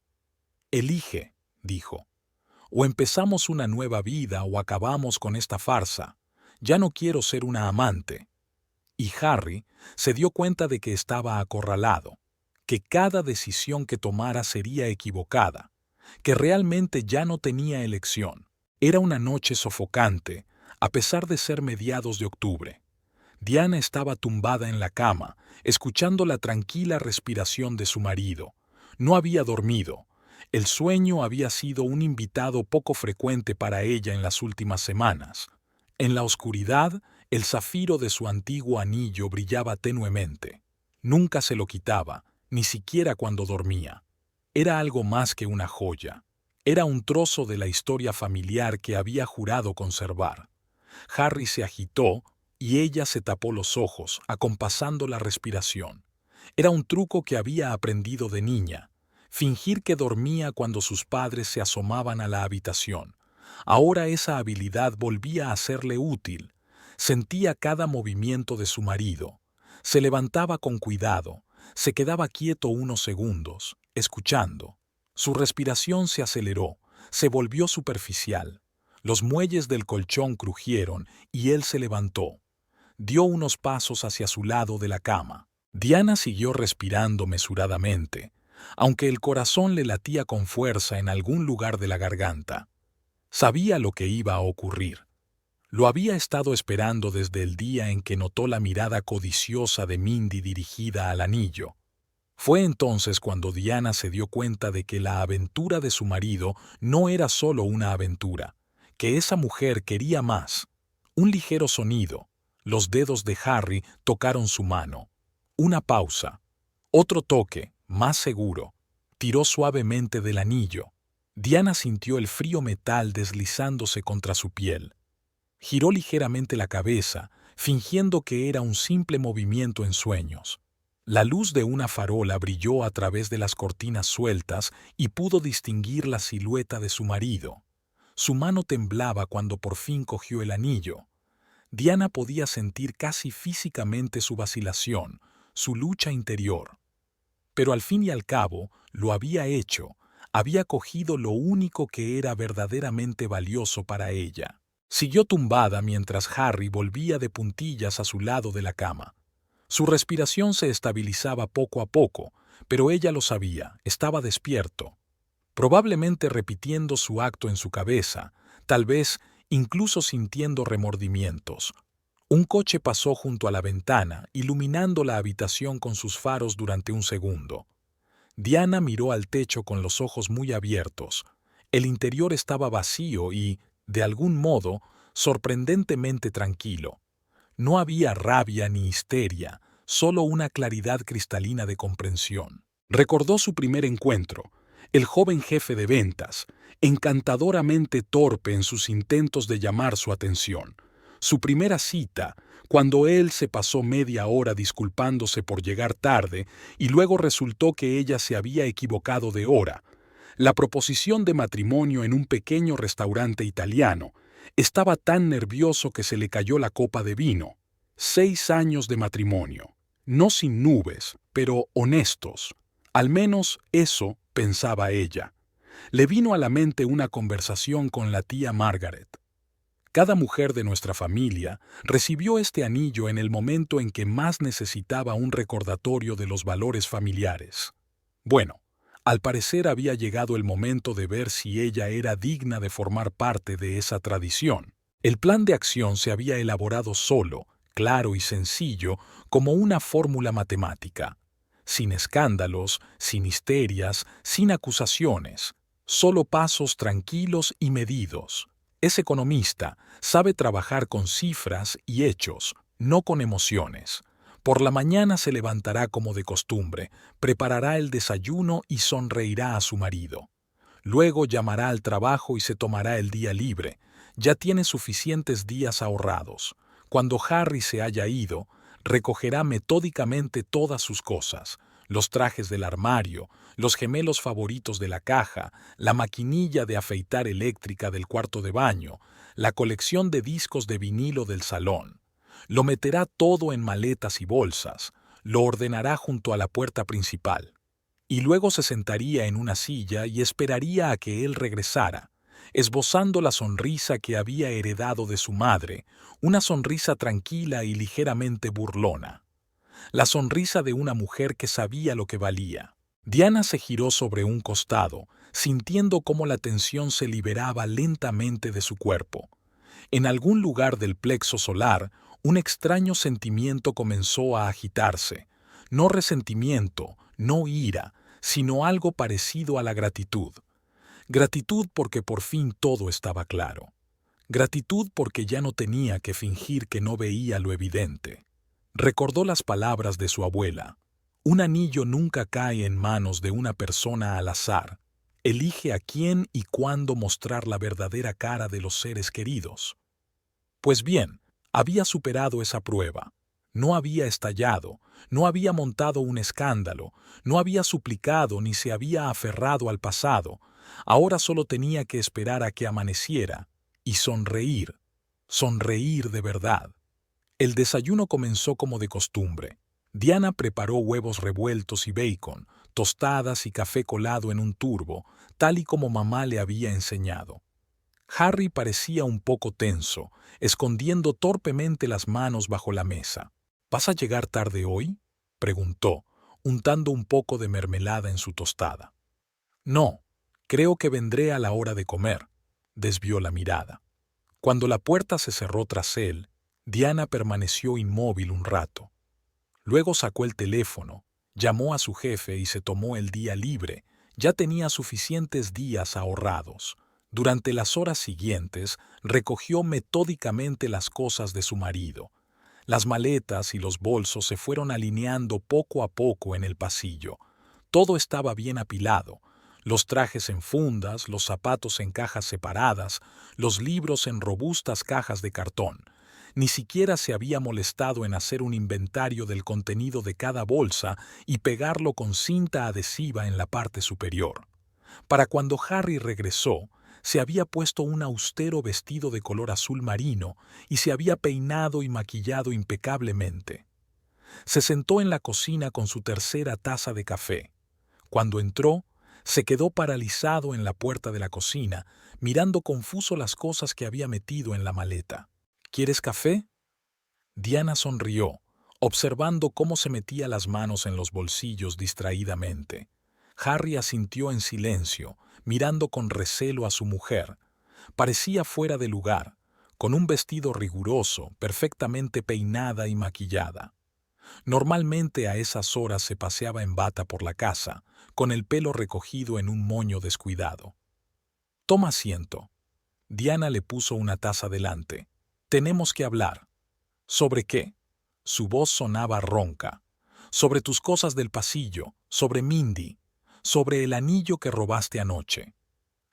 «Elige», dijo. «O empezamos una nueva vida o acabamos con esta farsa. Ya no quiero ser una amante». Y Harry se dio cuenta de que estaba acorralado, que cada decisión que tomara sería equivocada, que realmente ya no tenía elección. Era una noche sofocante, a pesar de ser mediados de octubre. Diana estaba tumbada en la cama, escuchando la tranquila respiración de su marido. No había dormido. El sueño había sido un invitado poco frecuente para ella en las últimas semanas. En la oscuridad, el zafiro de su antiguo anillo brillaba tenuemente. Nunca se lo quitaba, ni siquiera cuando dormía. Era algo más que una joya. Era un trozo de la historia familiar que había jurado conservar. Harry se agitó y ella se tapó los ojos, acompasando la respiración. Era un truco que había aprendido de niña. Fingir que dormía cuando sus padres se asomaban a la habitación. Ahora esa habilidad volvía a serle útil. Sentía cada movimiento de su marido. Se levantaba con cuidado. Se quedaba quieto unos segundos, escuchando. Su respiración se aceleró, se volvió superficial. Los muelles del colchón crujieron y él se levantó. Dio unos pasos hacia su lado de la cama. Diana siguió respirando mesuradamente, aunque el corazón le latía con fuerza en algún lugar de la garganta. Sabía lo que iba a ocurrir. Lo había estado esperando desde el día en que notó la mirada codiciosa de Mindy dirigida al anillo. Fue entonces cuando Diana se dio cuenta de que la aventura de su marido no era solo una aventura, que esa mujer quería más. Un ligero sonido. Los dedos de Harry tocaron su mano. Una pausa. Otro toque, más seguro. Tiró suavemente del anillo. Diana sintió el frío metal deslizándose contra su piel. Giró ligeramente la cabeza, fingiendo que era un simple movimiento en sueños. La luz de una farola brilló a través de las cortinas sueltas y pudo distinguir la silueta de su marido. Su mano temblaba cuando por fin cogió el anillo. Diana podía sentir casi físicamente su vacilación, su lucha interior. Pero al fin y al cabo, lo había hecho. Había cogido lo único que era verdaderamente valioso para ella. Siguió tumbada mientras Harry volvía de puntillas a su lado de la cama. Su respiración se estabilizaba poco a poco, pero ella lo sabía, estaba despierto. Probablemente repitiendo su acto en su cabeza, tal vez incluso sintiendo remordimientos. Un coche pasó junto a la ventana, iluminando la habitación con sus faros durante un segundo. Diana miró al techo con los ojos muy abiertos. El interior estaba vacío y, de algún modo, sorprendentemente tranquilo. No había rabia ni histeria, solo una claridad cristalina de comprensión. Recordó su primer encuentro, el joven jefe de ventas, encantadoramente torpe en sus intentos de llamar su atención. Su primera cita, cuando él se pasó media hora disculpándose por llegar tarde y luego resultó que ella se había equivocado de hora. La proposición de matrimonio en un pequeño restaurante italiano. Estaba tan nervioso que se le cayó la copa de vino. 6 años de matrimonio. No sin nubes, pero honestos. Al menos eso pensaba ella. Le vino a la mente una conversación con la tía Margaret. Cada mujer de nuestra familia recibió este anillo en el momento en que más necesitaba un recordatorio de los valores familiares. Bueno, al parecer había llegado el momento de ver si ella era digna de formar parte de esa tradición. El plan de acción se había elaborado solo, claro y sencillo como una fórmula matemática, sin escándalos, sin histerias, sin acusaciones, solo pasos tranquilos y medidos. Es economista, sabe trabajar con cifras y hechos, no con emociones. Por la mañana se levantará como de costumbre, preparará el desayuno y sonreirá a su marido. Luego llamará al trabajo y se tomará el día libre. Ya tiene suficientes días ahorrados. Cuando Harry se haya ido, recogerá metódicamente todas sus cosas, los trajes del armario, los gemelos favoritos de la caja, la maquinilla de afeitar eléctrica del cuarto de baño, la colección de discos de vinilo del salón. Lo meterá todo en maletas y bolsas, lo ordenará junto a la puerta principal. Y luego se sentaría en una silla y esperaría a que él regresara, esbozando la sonrisa que había heredado de su madre, una sonrisa tranquila y ligeramente burlona. La sonrisa de una mujer que sabía lo que valía. Diana se giró sobre un costado, sintiendo cómo la tensión se liberaba lentamente de su cuerpo. En algún lugar del plexo solar, un extraño sentimiento comenzó a agitarse. No resentimiento, no ira, sino algo parecido a la gratitud. Gratitud porque por fin todo estaba claro. Gratitud porque ya no tenía que fingir que no veía lo evidente. Recordó las palabras de su abuela. Un anillo nunca cae en manos de una persona al azar. Elige a quién y cuándo mostrar la verdadera cara de los seres queridos. Pues bien, había superado esa prueba. No había estallado, no había montado un escándalo, no había suplicado ni se había aferrado al pasado. Ahora solo tenía que esperar a que amaneciera y sonreír, sonreír de verdad. El desayuno comenzó como de costumbre. Diana preparó huevos revueltos y bacon, tostadas y café colado en un turbo, tal y como mamá le había enseñado. Harry parecía un poco tenso, escondiendo torpemente las manos bajo la mesa. ¿Vas a llegar tarde hoy?, preguntó, untando un poco de mermelada en su tostada. No, creo que vendré a la hora de comer, desvió la mirada. Cuando la puerta se cerró tras él, Diana permaneció inmóvil un rato. Luego sacó el teléfono, llamó a su jefe y se tomó el día libre. Ya tenía suficientes días ahorrados. Durante las horas siguientes, recogió metódicamente las cosas de su marido. Las maletas y los bolsos se fueron alineando poco a poco en el pasillo. Todo estaba bien apilado. Los trajes en fundas, los zapatos en cajas separadas, los libros en robustas cajas de cartón. Ni siquiera se había molestado en hacer un inventario del contenido de cada bolsa y pegarlo con cinta adhesiva en la parte superior. Para cuando Harry regresó, se había puesto un austero vestido de color azul marino y se había peinado y maquillado impecablemente. Se sentó en la cocina con su tercera taza de café. Cuando entró, se quedó paralizado en la puerta de la cocina, mirando confuso las cosas que había metido en la maleta. ¿Quieres café? Diana sonrió, observando cómo se metía las manos en los bolsillos distraídamente. Harry asintió en silencio, mirando con recelo a su mujer. Parecía fuera de lugar, con un vestido riguroso, perfectamente peinada y maquillada. Normalmente a esas horas se paseaba en bata por la casa, con el pelo recogido en un moño descuidado. Toma asiento. Diana le puso una taza delante. Tenemos que hablar. ¿Sobre qué? Su voz sonaba ronca. Sobre tus cosas del pasillo, sobre Mindy, sobre el anillo que robaste anoche.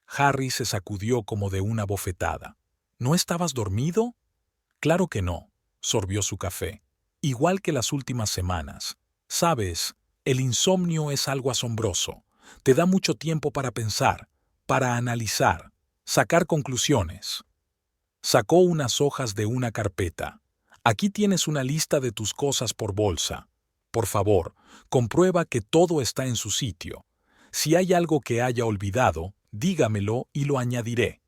Harry se sacudió como de una bofetada. ¿No estabas dormido? Claro que no, sorbió su café. Igual que las últimas semanas. Sabes, el insomnio es algo asombroso. Te da mucho tiempo para pensar, para analizar, sacar conclusiones. Sacó unas hojas de una carpeta. Aquí tienes una lista de tus cosas por bolsa. Por favor, comprueba que todo está en su sitio. Si hay algo que haya olvidado, dígamelo y lo añadiré.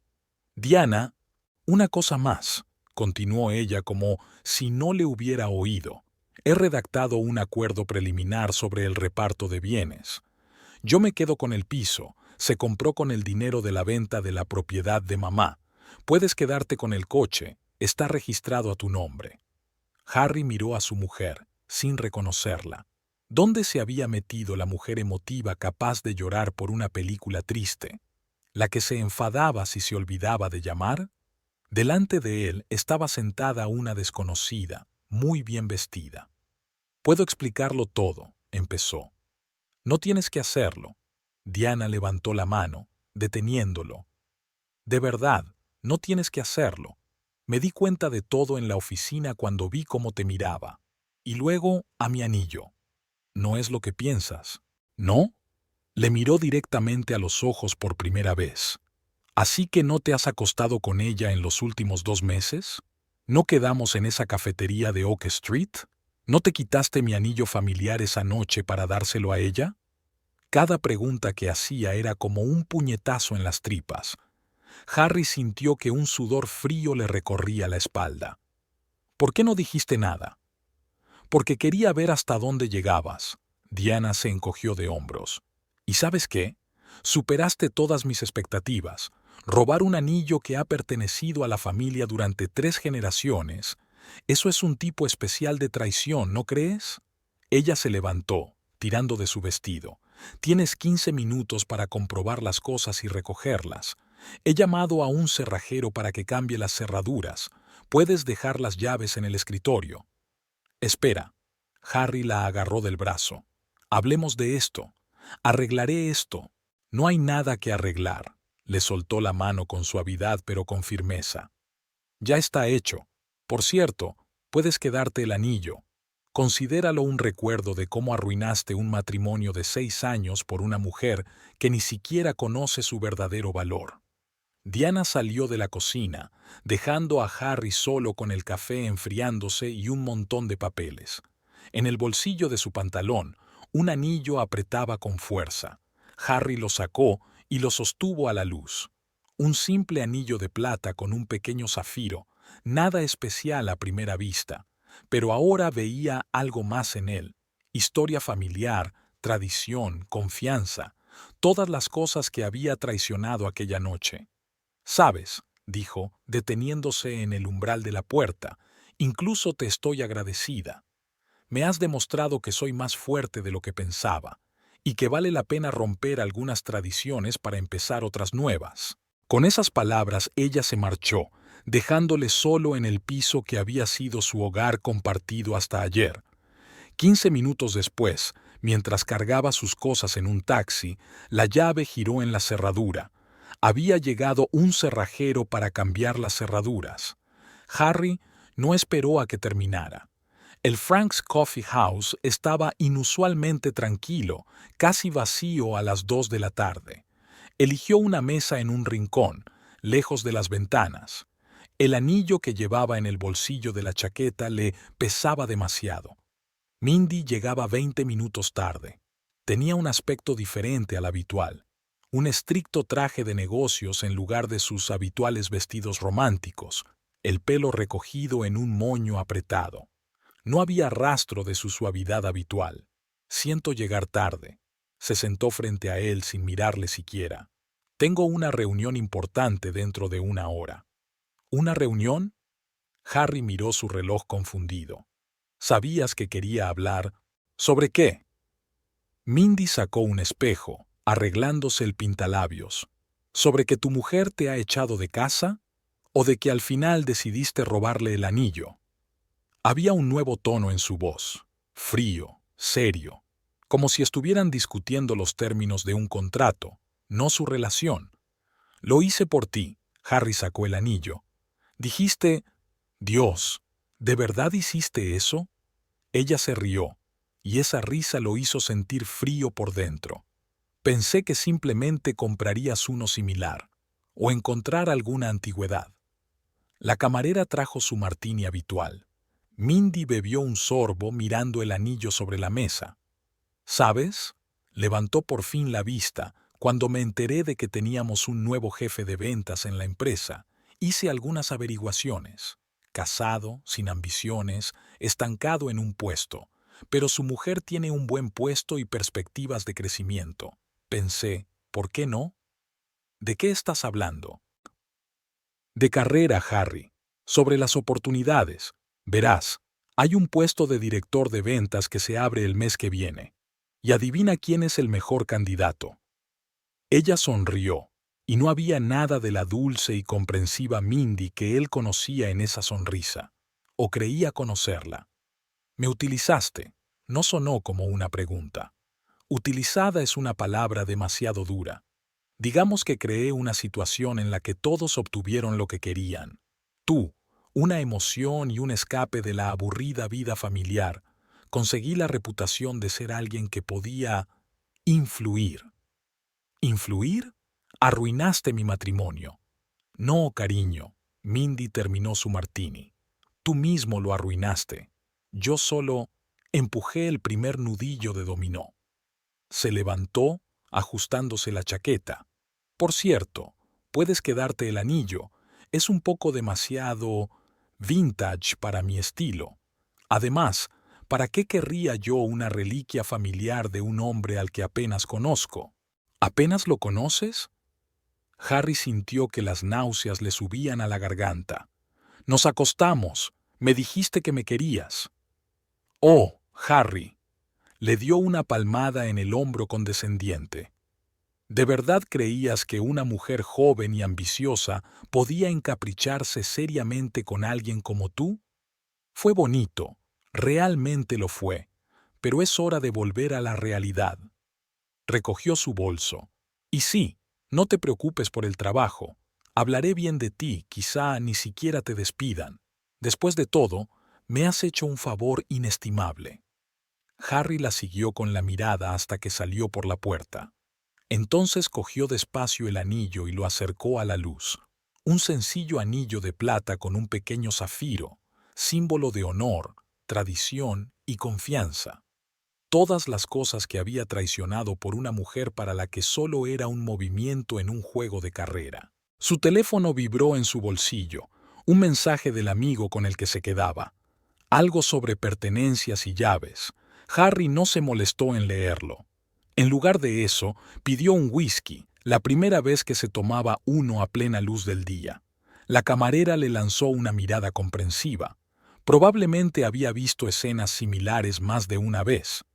Diana, una cosa más, continuó ella como si no le hubiera oído. He redactado un acuerdo preliminar sobre el reparto de bienes. Yo me quedo con el piso, se compró con el dinero de la venta de la propiedad de mamá. Puedes quedarte con el coche, está registrado a tu nombre. Harry miró a su mujer, sin reconocerla. ¿Dónde se había metido la mujer emotiva capaz de llorar por una película triste? ¿La que se enfadaba si se olvidaba de llamar? Delante de él estaba sentada una desconocida, muy bien vestida. «Puedo explicarlo todo», empezó. «No tienes que hacerlo». Diana levantó la mano, deteniéndolo. «De verdad, no tienes que hacerlo. Me di cuenta de todo en la oficina cuando vi cómo te miraba. Y luego a mi anillo. ¿No es lo que piensas? ¿No?» Le miró directamente a los ojos por primera vez. «¿Así que no te has acostado con ella en los últimos 2 meses? ¿No quedamos en esa cafetería de Oak Street? ¿No te quitaste mi anillo familiar esa noche para dárselo a ella?» Cada pregunta que hacía era como un puñetazo en las tripas. Harry sintió que un sudor frío le recorría la espalda. «¿Por qué no dijiste nada?» «Porque quería ver hasta dónde llegabas». Diana se encogió de hombros. «¿Y sabes qué? Superaste todas mis expectativas. Robar un anillo que ha pertenecido a la familia durante 3 generaciones. Eso es un tipo especial de traición, ¿no crees?» Ella se levantó, tirando de su vestido. «Tienes 15 minutos para comprobar las cosas y recogerlas. He llamado a un cerrajero para que cambie las cerraduras. Puedes dejar las llaves en el escritorio». «Espera». Harry la agarró del brazo. «Hablemos de esto. Arreglaré esto». «No hay nada que arreglar». Le soltó la mano con suavidad pero con firmeza. «Ya está hecho. Por cierto, puedes quedarte el anillo. Considéralo un recuerdo de cómo arruinaste un matrimonio de 6 años por una mujer que ni siquiera conoce su verdadero valor». Diana salió de la cocina, dejando a Harry solo con el café enfriándose y un montón de papeles. En el bolsillo de su pantalón, un anillo apretaba con fuerza. Harry lo sacó y lo sostuvo a la luz. Un simple anillo de plata con un pequeño zafiro, nada especial a primera vista, pero ahora veía algo más en él. Historia familiar, tradición, confianza, todas las cosas que había traicionado aquella noche. «Sabes», dijo, deteniéndose en el umbral de la puerta, «incluso te estoy agradecida. Me has demostrado que soy más fuerte de lo que pensaba, y que vale la pena romper algunas tradiciones para empezar otras nuevas». Con esas palabras ella se marchó, dejándole solo en el piso que había sido su hogar compartido hasta ayer. 15 minutos después, mientras cargaba sus cosas en un taxi, la llave giró en la cerradura. Había llegado un cerrajero para cambiar las cerraduras. Harry no esperó a que terminara. El Frank's Coffee House estaba inusualmente tranquilo, casi vacío a las 2 de la tarde. Eligió una mesa en un rincón, lejos de las ventanas. El anillo que llevaba en el bolsillo de la chaqueta le pesaba demasiado. Mindy llegaba 20 minutos tarde. Tenía un aspecto diferente al habitual. Un estricto traje de negocios en lugar de sus habituales vestidos románticos, el pelo recogido en un moño apretado. No había rastro de su suavidad habitual. «Siento llegar tarde». Se sentó frente a él sin mirarle siquiera. «Tengo una reunión importante dentro de 1 hora». «¿Una reunión?» Harry miró su reloj confundido. «¿Sabías que quería hablar? ¿Sobre qué?» Mindy sacó un espejo, arreglándose el pintalabios. «¿Sobre que tu mujer te ha echado de casa? ¿O de que al final decidiste robarle el anillo?» Había un nuevo tono en su voz, frío, serio, como si estuvieran discutiendo los términos de un contrato, no su relación. «Lo hice por ti», Harry sacó el anillo. «Dijiste, Dios, ¿de verdad hiciste eso?» Ella se rió, y esa risa lo hizo sentir frío por dentro. «Pensé que simplemente comprarías uno similar, o encontrar alguna antigüedad». La camarera trajo su martini habitual. Mindy bebió un sorbo mirando el anillo sobre la mesa. «¿Sabes?», levantó por fin la vista cuando me enteré de que teníamos un nuevo jefe de ventas en la empresa. Hice algunas averiguaciones. Casado, sin ambiciones, estancado en un puesto, pero su mujer tiene un buen puesto y perspectivas de crecimiento. Pensé, ¿por qué no? ¿De qué estás hablando? De carrera, Harry. Sobre las oportunidades. Verás, Hay un puesto de director de ventas que se abre el mes que viene. Y adivina quién es el mejor candidato. Ella sonrió, y no había nada de la dulce y comprensiva Mindy que él conocía en esa sonrisa, o creía conocerla. «Me utilizaste», no sonó como una pregunta. Utilizada es una palabra demasiado dura. Digamos que creé una situación en la que todos obtuvieron lo que querían. Tú, una emoción y un escape de la aburrida vida familiar. Conseguí la reputación de ser alguien que podía influir. ¿Influir? Arruinaste mi matrimonio. No, cariño. Mindy terminó su martini. Tú mismo lo arruinaste. Yo solo empujé el primer nudillo de dominó. Se levantó, ajustándose la chaqueta. Por cierto, puedes quedarte el anillo. Es un poco demasiado vintage para mi estilo. Además, ¿para qué querría yo una reliquia familiar de un hombre al que apenas conozco? ¿Apenas lo conoces? Harry sintió que las náuseas le subían a la garganta. Nos acostamos. Me dijiste que me querías. Oh, Harry. Le dio una palmada en el hombro condescendiente. ¿De verdad creías que una mujer joven y ambiciosa podía encapricharse seriamente con alguien como tú? Fue bonito, realmente lo fue, pero es hora de volver a la realidad. Recogió su bolso. Y sí, no te preocupes por el trabajo. Hablaré bien de ti, quizá ni siquiera te despidan. Después de todo, me has hecho un favor inestimable. Harry la siguió con la mirada hasta que salió por la puerta. Entonces cogió despacio el anillo y lo acercó a la luz. Un sencillo anillo de plata con un pequeño zafiro, símbolo de honor, tradición y confianza. Todas las cosas que había traicionado por una mujer para la que solo era un movimiento en un juego de carrera. Su teléfono vibró en su bolsillo, un mensaje del amigo con el que se quedaba. Algo sobre pertenencias y llaves. Harry no se molestó en leerlo. En lugar de eso, pidió un whisky, la primera vez que se tomaba uno a plena luz del día. La camarera le lanzó una mirada comprensiva. Probablemente había visto escenas similares más de una vez.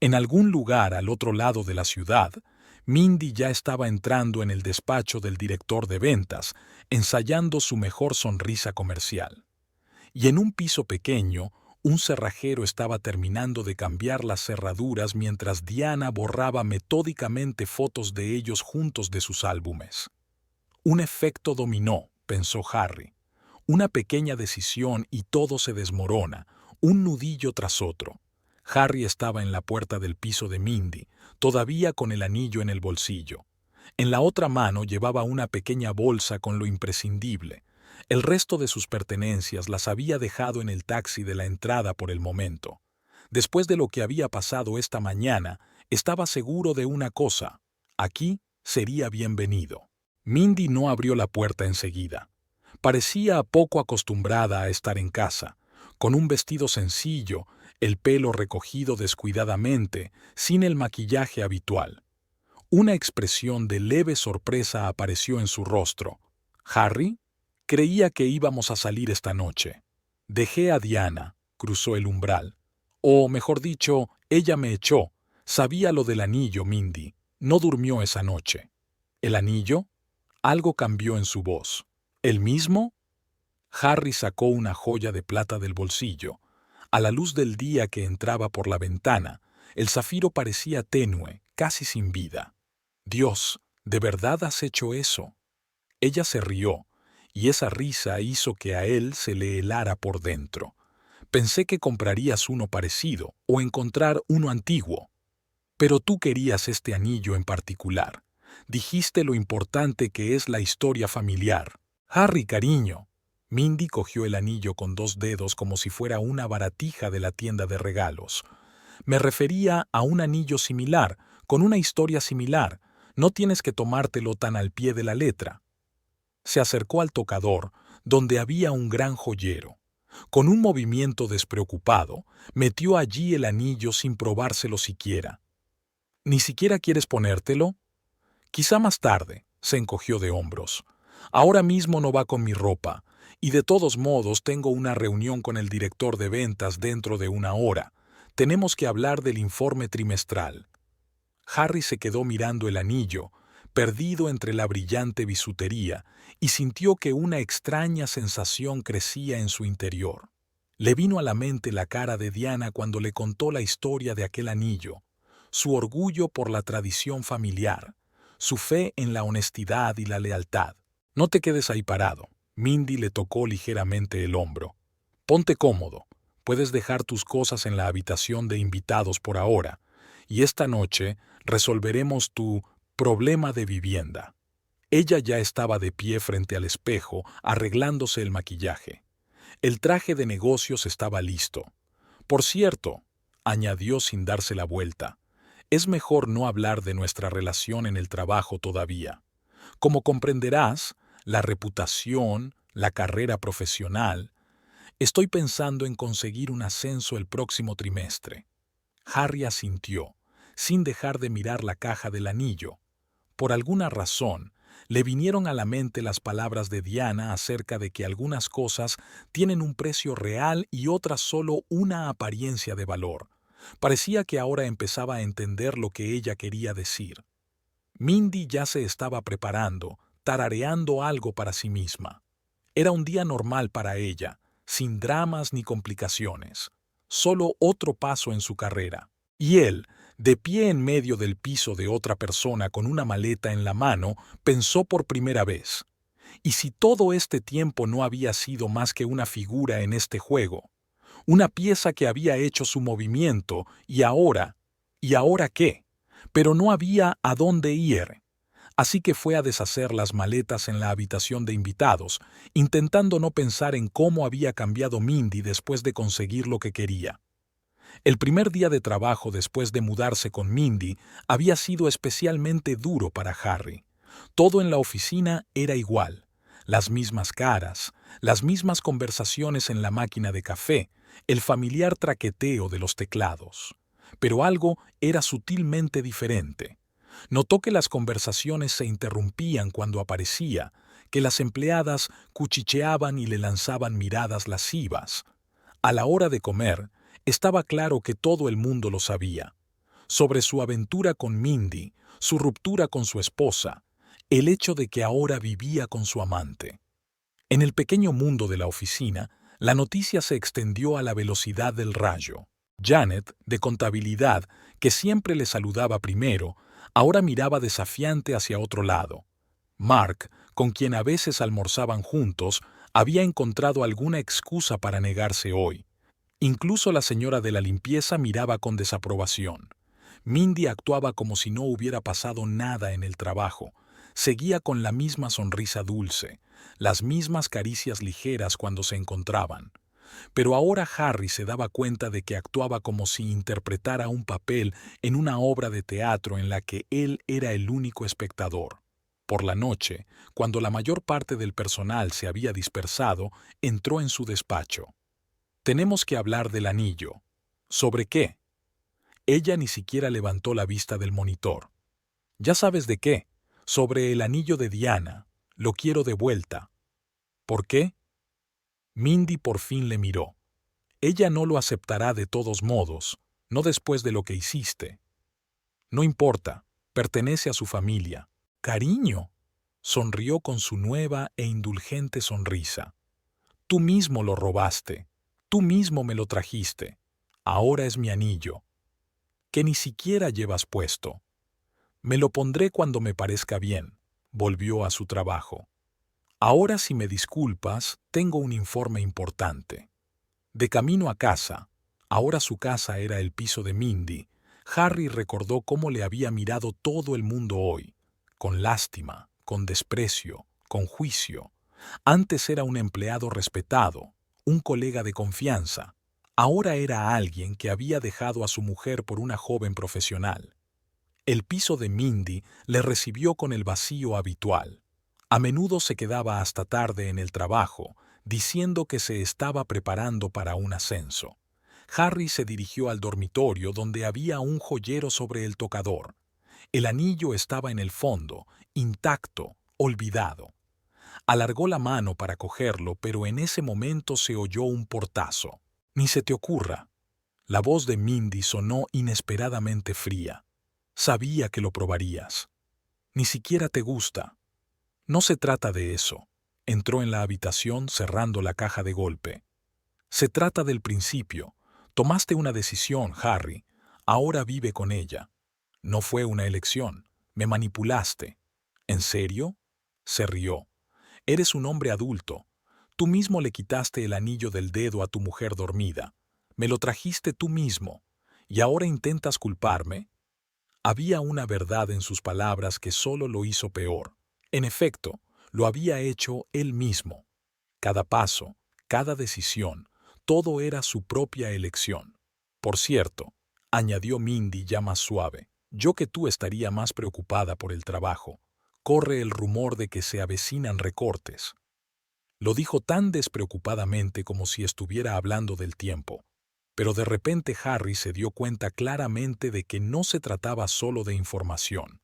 En algún lugar al otro lado de la ciudad, Mindy ya estaba entrando en el despacho del director de ventas, ensayando su mejor sonrisa comercial. Y en un piso pequeño, un cerrajero estaba terminando de cambiar las cerraduras mientras Diana borraba metódicamente fotos de ellos juntos de sus álbumes. Un efecto dominó, pensó Harry. Una pequeña decisión y todo se desmorona, un nudillo tras otro. Harry estaba en la puerta del piso de Mindy, todavía con el anillo en el bolsillo. En la otra mano llevaba una pequeña bolsa con lo imprescindible. El resto de sus pertenencias las había dejado en el taxi de la entrada por el momento. Después de lo que había pasado esta mañana, estaba seguro de una cosa: aquí sería bienvenido. Mindy no abrió la puerta enseguida. Parecía poco acostumbrada a estar en casa, con un vestido sencillo, el pelo recogido descuidadamente, sin el maquillaje habitual. Una expresión de leve sorpresa apareció en su rostro. «¿Harry? Creía que íbamos a salir esta noche. Dejé a Diana», cruzó el umbral. «O, mejor dicho, ella me echó. Sabía lo del anillo, Mindy. No durmió esa noche». «¿El anillo?» Algo cambió en su voz. ¿El mismo?» Harry sacó una joya de plata del bolsillo. A la luz del día que entraba por la ventana, el zafiro parecía tenue, casi sin vida. «Dios, ¿de verdad has hecho eso?» Ella se rió, y esa risa hizo que a él se le helara por dentro. «Pensé que comprarías uno parecido, o encontrar uno antiguo. Pero tú querías este anillo en particular. Dijiste lo importante que es la historia familiar. Harry, cariño». Mindy cogió el anillo con dos dedos como si fuera una baratija de la tienda de regalos. «Me refería a un anillo similar, con una historia similar. No tienes que tomártelo tan al pie de la letra». Se acercó al tocador, donde había un gran joyero. Con un movimiento despreocupado, metió allí el anillo sin probárselo siquiera. «¿Ni siquiera quieres ponértelo?» «Quizá más tarde», se encogió de hombros. «Ahora mismo no va con mi ropa, Y de todos modos tengo una reunión con el director de ventas dentro de una hora. Tenemos que hablar del informe trimestral. Harry se quedó mirando el anillo, perdido entre la brillante bisutería, y sintió que una extraña sensación crecía en su interior. Le vino a la mente la cara de Diana cuando le contó la historia de aquel anillo, su orgullo por la tradición familiar, su fe en la honestidad y la lealtad. No te quedes ahí parado. Mindy le tocó ligeramente el hombro. Ponte cómodo. Puedes dejar tus cosas en la habitación de invitados por ahora, y esta noche resolveremos tu problema de vivienda. Ella ya estaba de pie frente al espejo, arreglándose el maquillaje. El traje de negocios estaba listo. Por cierto, añadió sin darse la vuelta, es mejor no hablar de nuestra relación en el trabajo todavía. Como comprenderás, la reputación, la carrera profesional. Estoy pensando en conseguir un ascenso el próximo trimestre. Harry asintió, sin dejar de mirar la caja del anillo. Por alguna razón, le vinieron a la mente las palabras de Diana acerca de que algunas cosas tienen un precio real y otras solo una apariencia de valor. Parecía que ahora empezaba a entender lo que ella quería decir. Mindy ya se estaba preparando, tarareando algo para sí misma. Era un día normal para ella, sin dramas ni complicaciones. Solo otro paso en su carrera. Y él, de pie en medio del piso de otra persona con una maleta en la mano, pensó por primera vez. ¿Y si todo este tiempo no había sido más que una figura en este juego? Una pieza que había hecho su movimiento, ¿y ahora qué? Pero no había a dónde ir. Así que fue a deshacer las maletas en la habitación de invitados, intentando no pensar en cómo había cambiado Mindy después de conseguir lo que quería. El primer día de trabajo después de mudarse con Mindy había sido especialmente duro para Harry. Todo en la oficina era igual. Las mismas caras, las mismas conversaciones en la máquina de café, el familiar traqueteo de los teclados. Pero algo era sutilmente diferente. Notó que las conversaciones se interrumpían cuando aparecía, que las empleadas cuchicheaban y le lanzaban miradas lascivas. A la hora de comer, estaba claro que todo el mundo lo sabía. Sobre su aventura con Mindy, su ruptura con su esposa, el hecho de que ahora vivía con su amante. En el pequeño mundo de la oficina, la noticia se extendió a la velocidad del rayo. Janet, de contabilidad, que siempre le saludaba primero, ahora miraba desafiante hacia otro lado. Mark, con quien a veces almorzaban juntos, había encontrado alguna excusa para negarse hoy. Incluso la señora de la limpieza miraba con desaprobación. Mindy actuaba como si no hubiera pasado nada en el trabajo. Seguía con la misma sonrisa dulce, las mismas caricias ligeras cuando se encontraban. Pero ahora Harry se daba cuenta de que actuaba como si interpretara un papel en una obra de teatro en la que él era el único espectador. Por la noche, cuando la mayor parte del personal se había dispersado, entró en su despacho. Tenemos que hablar del anillo. ¿Sobre qué? Ella ni siquiera levantó la vista del monitor. Ya sabes de qué. Sobre el anillo de Diana. Lo quiero de vuelta. ¿Por qué? Mindy por fin le miró. Ella no lo aceptará de todos modos, no después de lo que hiciste. No importa, pertenece a su familia. Cariño, sonrió con su nueva e indulgente sonrisa. Tú mismo lo robaste, tú mismo me lo trajiste. Ahora es mi anillo, que ni siquiera llevas puesto. Me lo pondré cuando me parezca bien. Volvió a su trabajo. Ahora, si me disculpas, tengo un informe importante. De camino a casa, ahora su casa era el piso de Mindy, Harry recordó cómo le había mirado todo el mundo hoy, con lástima, con desprecio, con juicio. Antes era un empleado respetado, un colega de confianza. Ahora era alguien que había dejado a su mujer por una joven profesional. El piso de Mindy le recibió con el vacío habitual. A menudo se quedaba hasta tarde en el trabajo, diciendo que se estaba preparando para un ascenso. Harry se dirigió al dormitorio donde había un joyero sobre el tocador. El anillo estaba en el fondo, intacto, olvidado. Alargó la mano para cogerlo, pero en ese momento se oyó un portazo. «Ni se te ocurra». La voz de Mindy sonó inesperadamente fría. «Sabía que lo probarías. Ni siquiera te gusta». «No se trata de eso». Entró en la habitación cerrando la caja de golpe. «Se trata del principio. Tomaste una decisión, Harry. Ahora vive con ella. No fue una elección. Me manipulaste». «¿En serio?». Se rió. «Eres un hombre adulto. Tú mismo le quitaste el anillo del dedo a tu mujer dormida. Me lo trajiste tú mismo. ¿Y ahora intentas culparme?». Había una verdad en sus palabras que solo lo hizo peor. En efecto, lo había hecho él mismo. Cada paso, cada decisión, todo era su propia elección. «Por cierto», añadió Mindy ya más suave, «yo que tú estaría más preocupada por el trabajo. Corre el rumor de que se avecinan recortes». Lo dijo tan despreocupadamente como si estuviera hablando del tiempo. Pero de repente Harry se dio cuenta claramente de que no se trataba solo de información.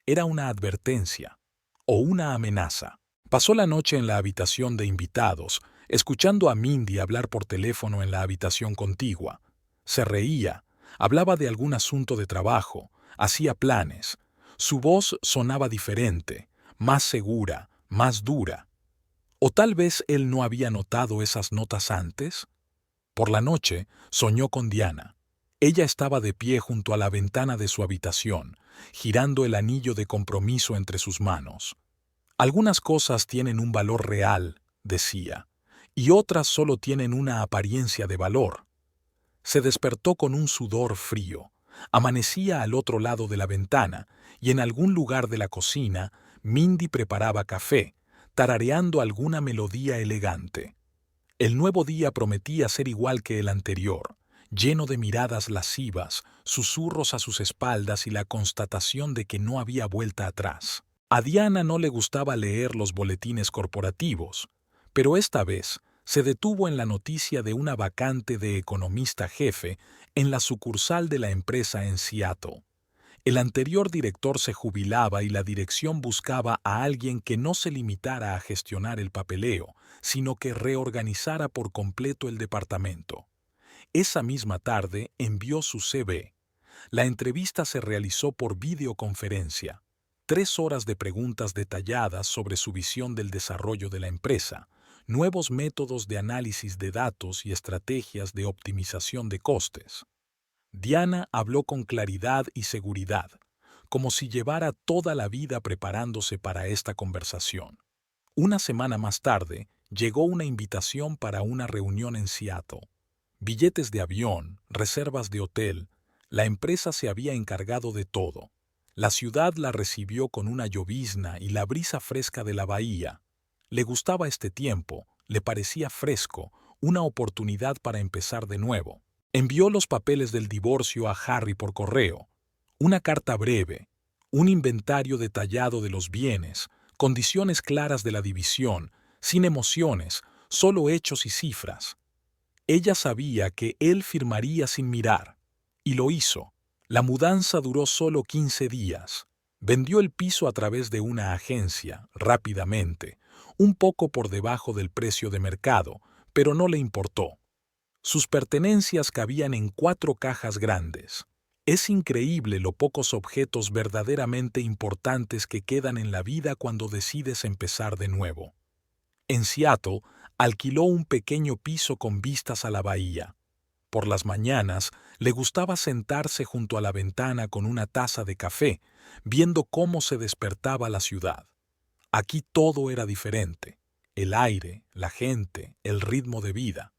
Era una advertencia o una amenaza. Pasó la noche en la habitación de invitados, escuchando a Mindy hablar por teléfono en la habitación contigua. Se reía, hablaba de algún asunto de trabajo, hacía planes. Su voz sonaba diferente, más segura, más dura. ¿O tal vez él no había notado esas notas antes? Por la noche soñó con Diana. Ella estaba de pie junto a la ventana de su habitación, girando el anillo de compromiso entre sus manos. «Algunas cosas tienen un valor real», decía, «y otras solo tienen una apariencia de valor». Se despertó con un sudor frío. Amanecía al otro lado de la ventana y en algún lugar de la cocina Mindy preparaba café, tarareando alguna melodía elegante. El nuevo día prometía ser igual que el anterior, lleno de miradas lascivas, susurros a sus espaldas y la constatación de que no había vuelta atrás. A Diana no le gustaba leer los boletines corporativos, pero esta vez se detuvo en la noticia de una vacante de economista jefe en la sucursal de la empresa en Seattle. El anterior director se jubilaba y la dirección buscaba a alguien que no se limitara a gestionar el papeleo, sino que reorganizara por completo el departamento. Esa misma tarde envió su CV. La entrevista se realizó por videoconferencia. 3 horas de preguntas detalladas sobre su visión del desarrollo de la empresa, nuevos métodos de análisis de datos y estrategias de optimización de costes. Diana habló con claridad y seguridad, como si llevara toda la vida preparándose para esta conversación. Una semana más tarde, llegó una invitación para una reunión en Seattle. Billetes de avión, reservas de hotel, la empresa se había encargado de todo. La ciudad la recibió con una llovizna y la brisa fresca de la bahía. Le gustaba este tiempo, le parecía fresco, una oportunidad para empezar de nuevo. Envió los papeles del divorcio a Harry por correo, una carta breve, un inventario detallado de los bienes, condiciones claras de la división, sin emociones, solo hechos y cifras. Ella sabía que él firmaría sin mirar, y lo hizo. La mudanza duró solo 15 días. Vendió el piso a través de una agencia, rápidamente, un poco por debajo del precio de mercado, pero no le importó. Sus pertenencias cabían en 4 cajas grandes. Es increíble lo pocos objetos verdaderamente importantes que quedan en la vida cuando decides empezar de nuevo. En Seattle, alquiló un pequeño piso con vistas a la bahía. Por las mañanas, le gustaba sentarse junto a la ventana con una taza de café, viendo cómo se despertaba la ciudad. Aquí todo era diferente. El aire, la gente, el ritmo de vida.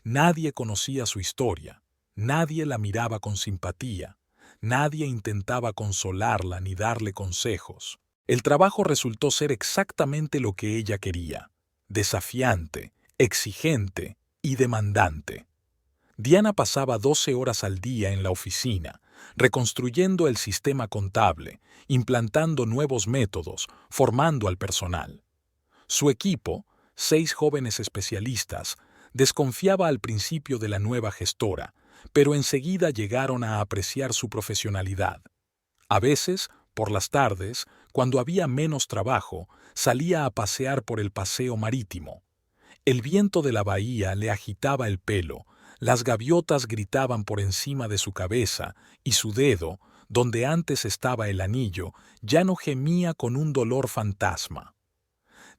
Nadie conocía su historia, nadie la miraba con simpatía, nadie intentaba consolarla ni darle consejos. El trabajo resultó ser exactamente lo que ella quería: desafiante, exigente y demandante. Diana pasaba 12 horas al día en la oficina, reconstruyendo el sistema contable, implantando nuevos métodos, formando al personal. Su equipo, 6 jóvenes especialistas, desconfiaba al principio de la nueva gestora, pero enseguida llegaron a apreciar su profesionalidad. A veces, por las tardes, cuando había menos trabajo, salía a pasear por el paseo marítimo. El viento de la bahía le agitaba el pelo, las gaviotas gritaban por encima de su cabeza y su dedo, donde antes estaba el anillo, ya no gemía con un dolor fantasma.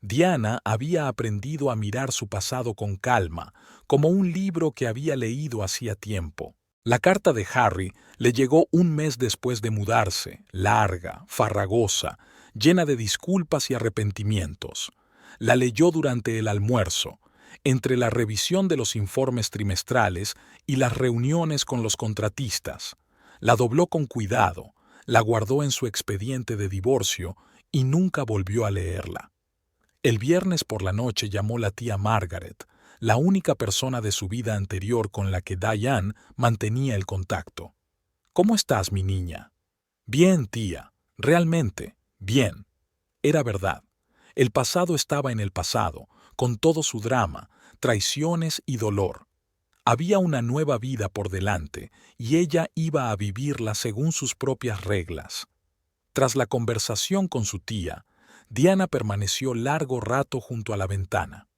Diana había aprendido a mirar su pasado con calma, como un libro que había leído hacía tiempo. La carta de Harry le llegó un mes después de mudarse, larga, farragosa, llena de disculpas y arrepentimientos. La leyó durante el almuerzo, entre la revisión de los informes trimestrales y las reuniones con los contratistas. La dobló con cuidado, la guardó en su expediente de divorcio y nunca volvió a leerla. El viernes por la noche llamó la tía Margaret, la única persona de su vida anterior con la que Diane mantenía el contacto. «¿Cómo estás, mi niña?» «Bien, tía. Realmente, bien». Era verdad. El pasado estaba en el pasado, con todo su drama, traiciones y dolor. Había una nueva vida por delante, y ella iba a vivirla según sus propias reglas. Tras la conversación con su tía, Diana permaneció largo rato junto a la ventana.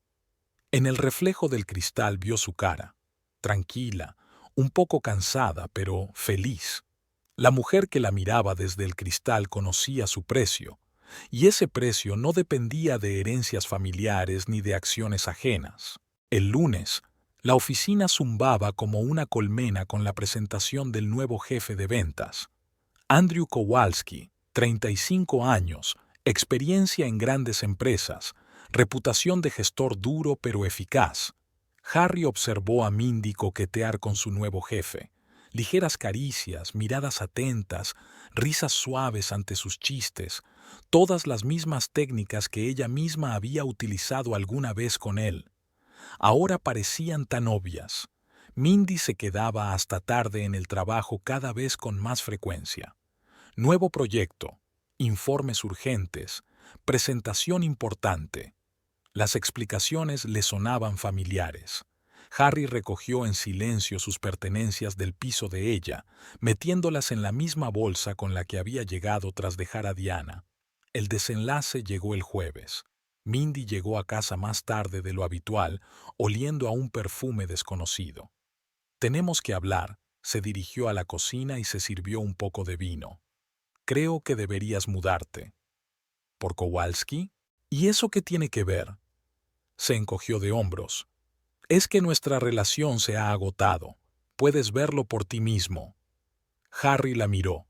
En el reflejo del cristal vio su cara, tranquila, un poco cansada, pero feliz. La mujer que la miraba desde el cristal conocía su precio, y ese precio no dependía de herencias familiares ni de acciones ajenas. El lunes, la oficina zumbaba como una colmena con la presentación del nuevo jefe de ventas. Andrew Kowalski, 35 años, experiencia en grandes empresas, reputación de gestor duro pero eficaz. Harry observó a Mindy coquetear con su nuevo jefe. Ligeras caricias, miradas atentas, risas suaves ante sus chistes, todas las mismas técnicas que ella misma había utilizado alguna vez con él. Ahora parecían tan obvias. Mindy se quedaba hasta tarde en el trabajo cada vez con más frecuencia. Nuevo proyecto, informes urgentes, presentación importante. Las explicaciones le sonaban familiares. Harry recogió en silencio sus pertenencias del piso de ella, metiéndolas en la misma bolsa con la que había llegado tras dejar a Diana. El desenlace llegó el jueves. Mindy llegó a casa más tarde de lo habitual, oliendo a un perfume desconocido. «Tenemos que hablar», se dirigió a la cocina y se sirvió un poco de vino. «Creo que deberías mudarte». «¿Por Kowalski? ¿Y eso qué tiene que ver?» Se encogió de hombros. «Es que nuestra relación se ha agotado. Puedes verlo por ti mismo». Harry la miró.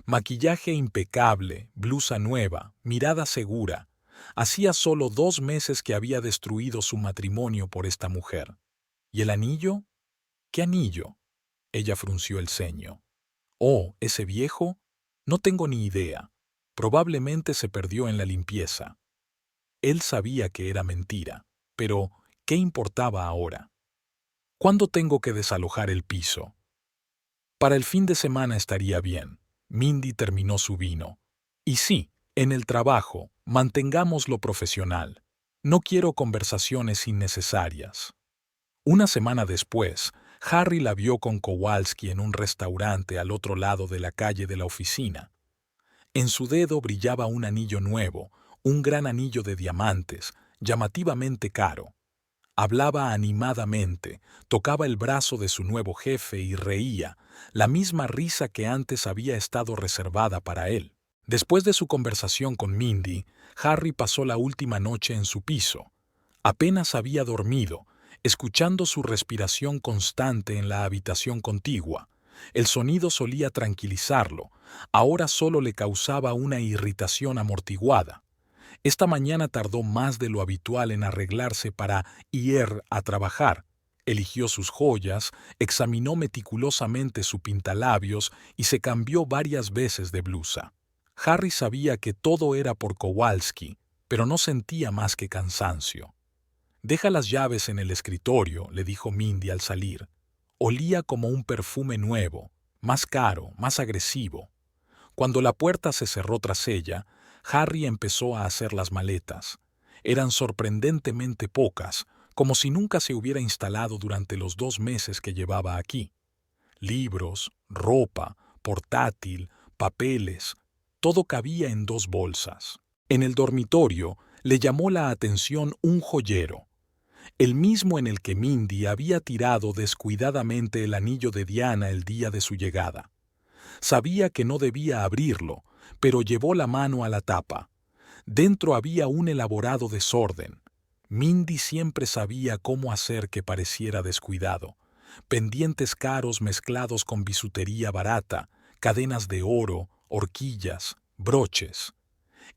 Maquillaje impecable, blusa nueva, mirada segura. Hacía solo 2 meses que había destruido su matrimonio por esta mujer. ¿Y el anillo? ¿Qué anillo? Ella frunció el ceño. «Oh, ese viejo. No tengo ni idea. Probablemente se perdió en la limpieza». Él sabía que era mentira, pero ¿qué importaba ahora? «¿Cuándo tengo que desalojar el piso?» «Para el fin de semana estaría bien». Mindy terminó su vino. «Y sí, en el trabajo, mantengámoslo profesional. No quiero conversaciones innecesarias». Una semana después, Harry la vio con Kowalski en un restaurante al otro lado de la calle de la oficina. En su dedo brillaba un anillo nuevo, un gran anillo de diamantes, llamativamente caro. Hablaba animadamente, tocaba el brazo de su nuevo jefe y reía, la misma risa que antes había estado reservada para él. Después de su conversación con Mindy, Harry pasó la última noche en su piso. Apenas había dormido, escuchando su respiración constante en la habitación contigua. El sonido solía tranquilizarlo, ahora solo le causaba una irritación amortiguada. Esta mañana tardó más de lo habitual en arreglarse para ir a trabajar. Eligió sus joyas, examinó meticulosamente su pintalabios y se cambió varias veces de blusa. Harry sabía que todo era por Kowalski, pero no sentía más que cansancio. «Deja las llaves en el escritorio», le dijo Mindy al salir. Olía como un perfume nuevo, más caro, más agresivo. Cuando la puerta se cerró tras ella, Harry empezó a hacer las maletas. Eran sorprendentemente pocas, como si nunca se hubiera instalado durante los 2 meses que llevaba aquí. Libros, ropa, portátil, papeles, todo cabía en 2 bolsas. En el dormitorio le llamó la atención un joyero, el mismo en el que Mindy había tirado descuidadamente el anillo de Diana el día de su llegada. Sabía que no debía abrirlo, pero llevó la mano a la tapa. Dentro había un elaborado desorden. Mindy siempre sabía cómo hacer que pareciera descuidado. Pendientes caros mezclados con bisutería barata, cadenas de oro, horquillas, broches.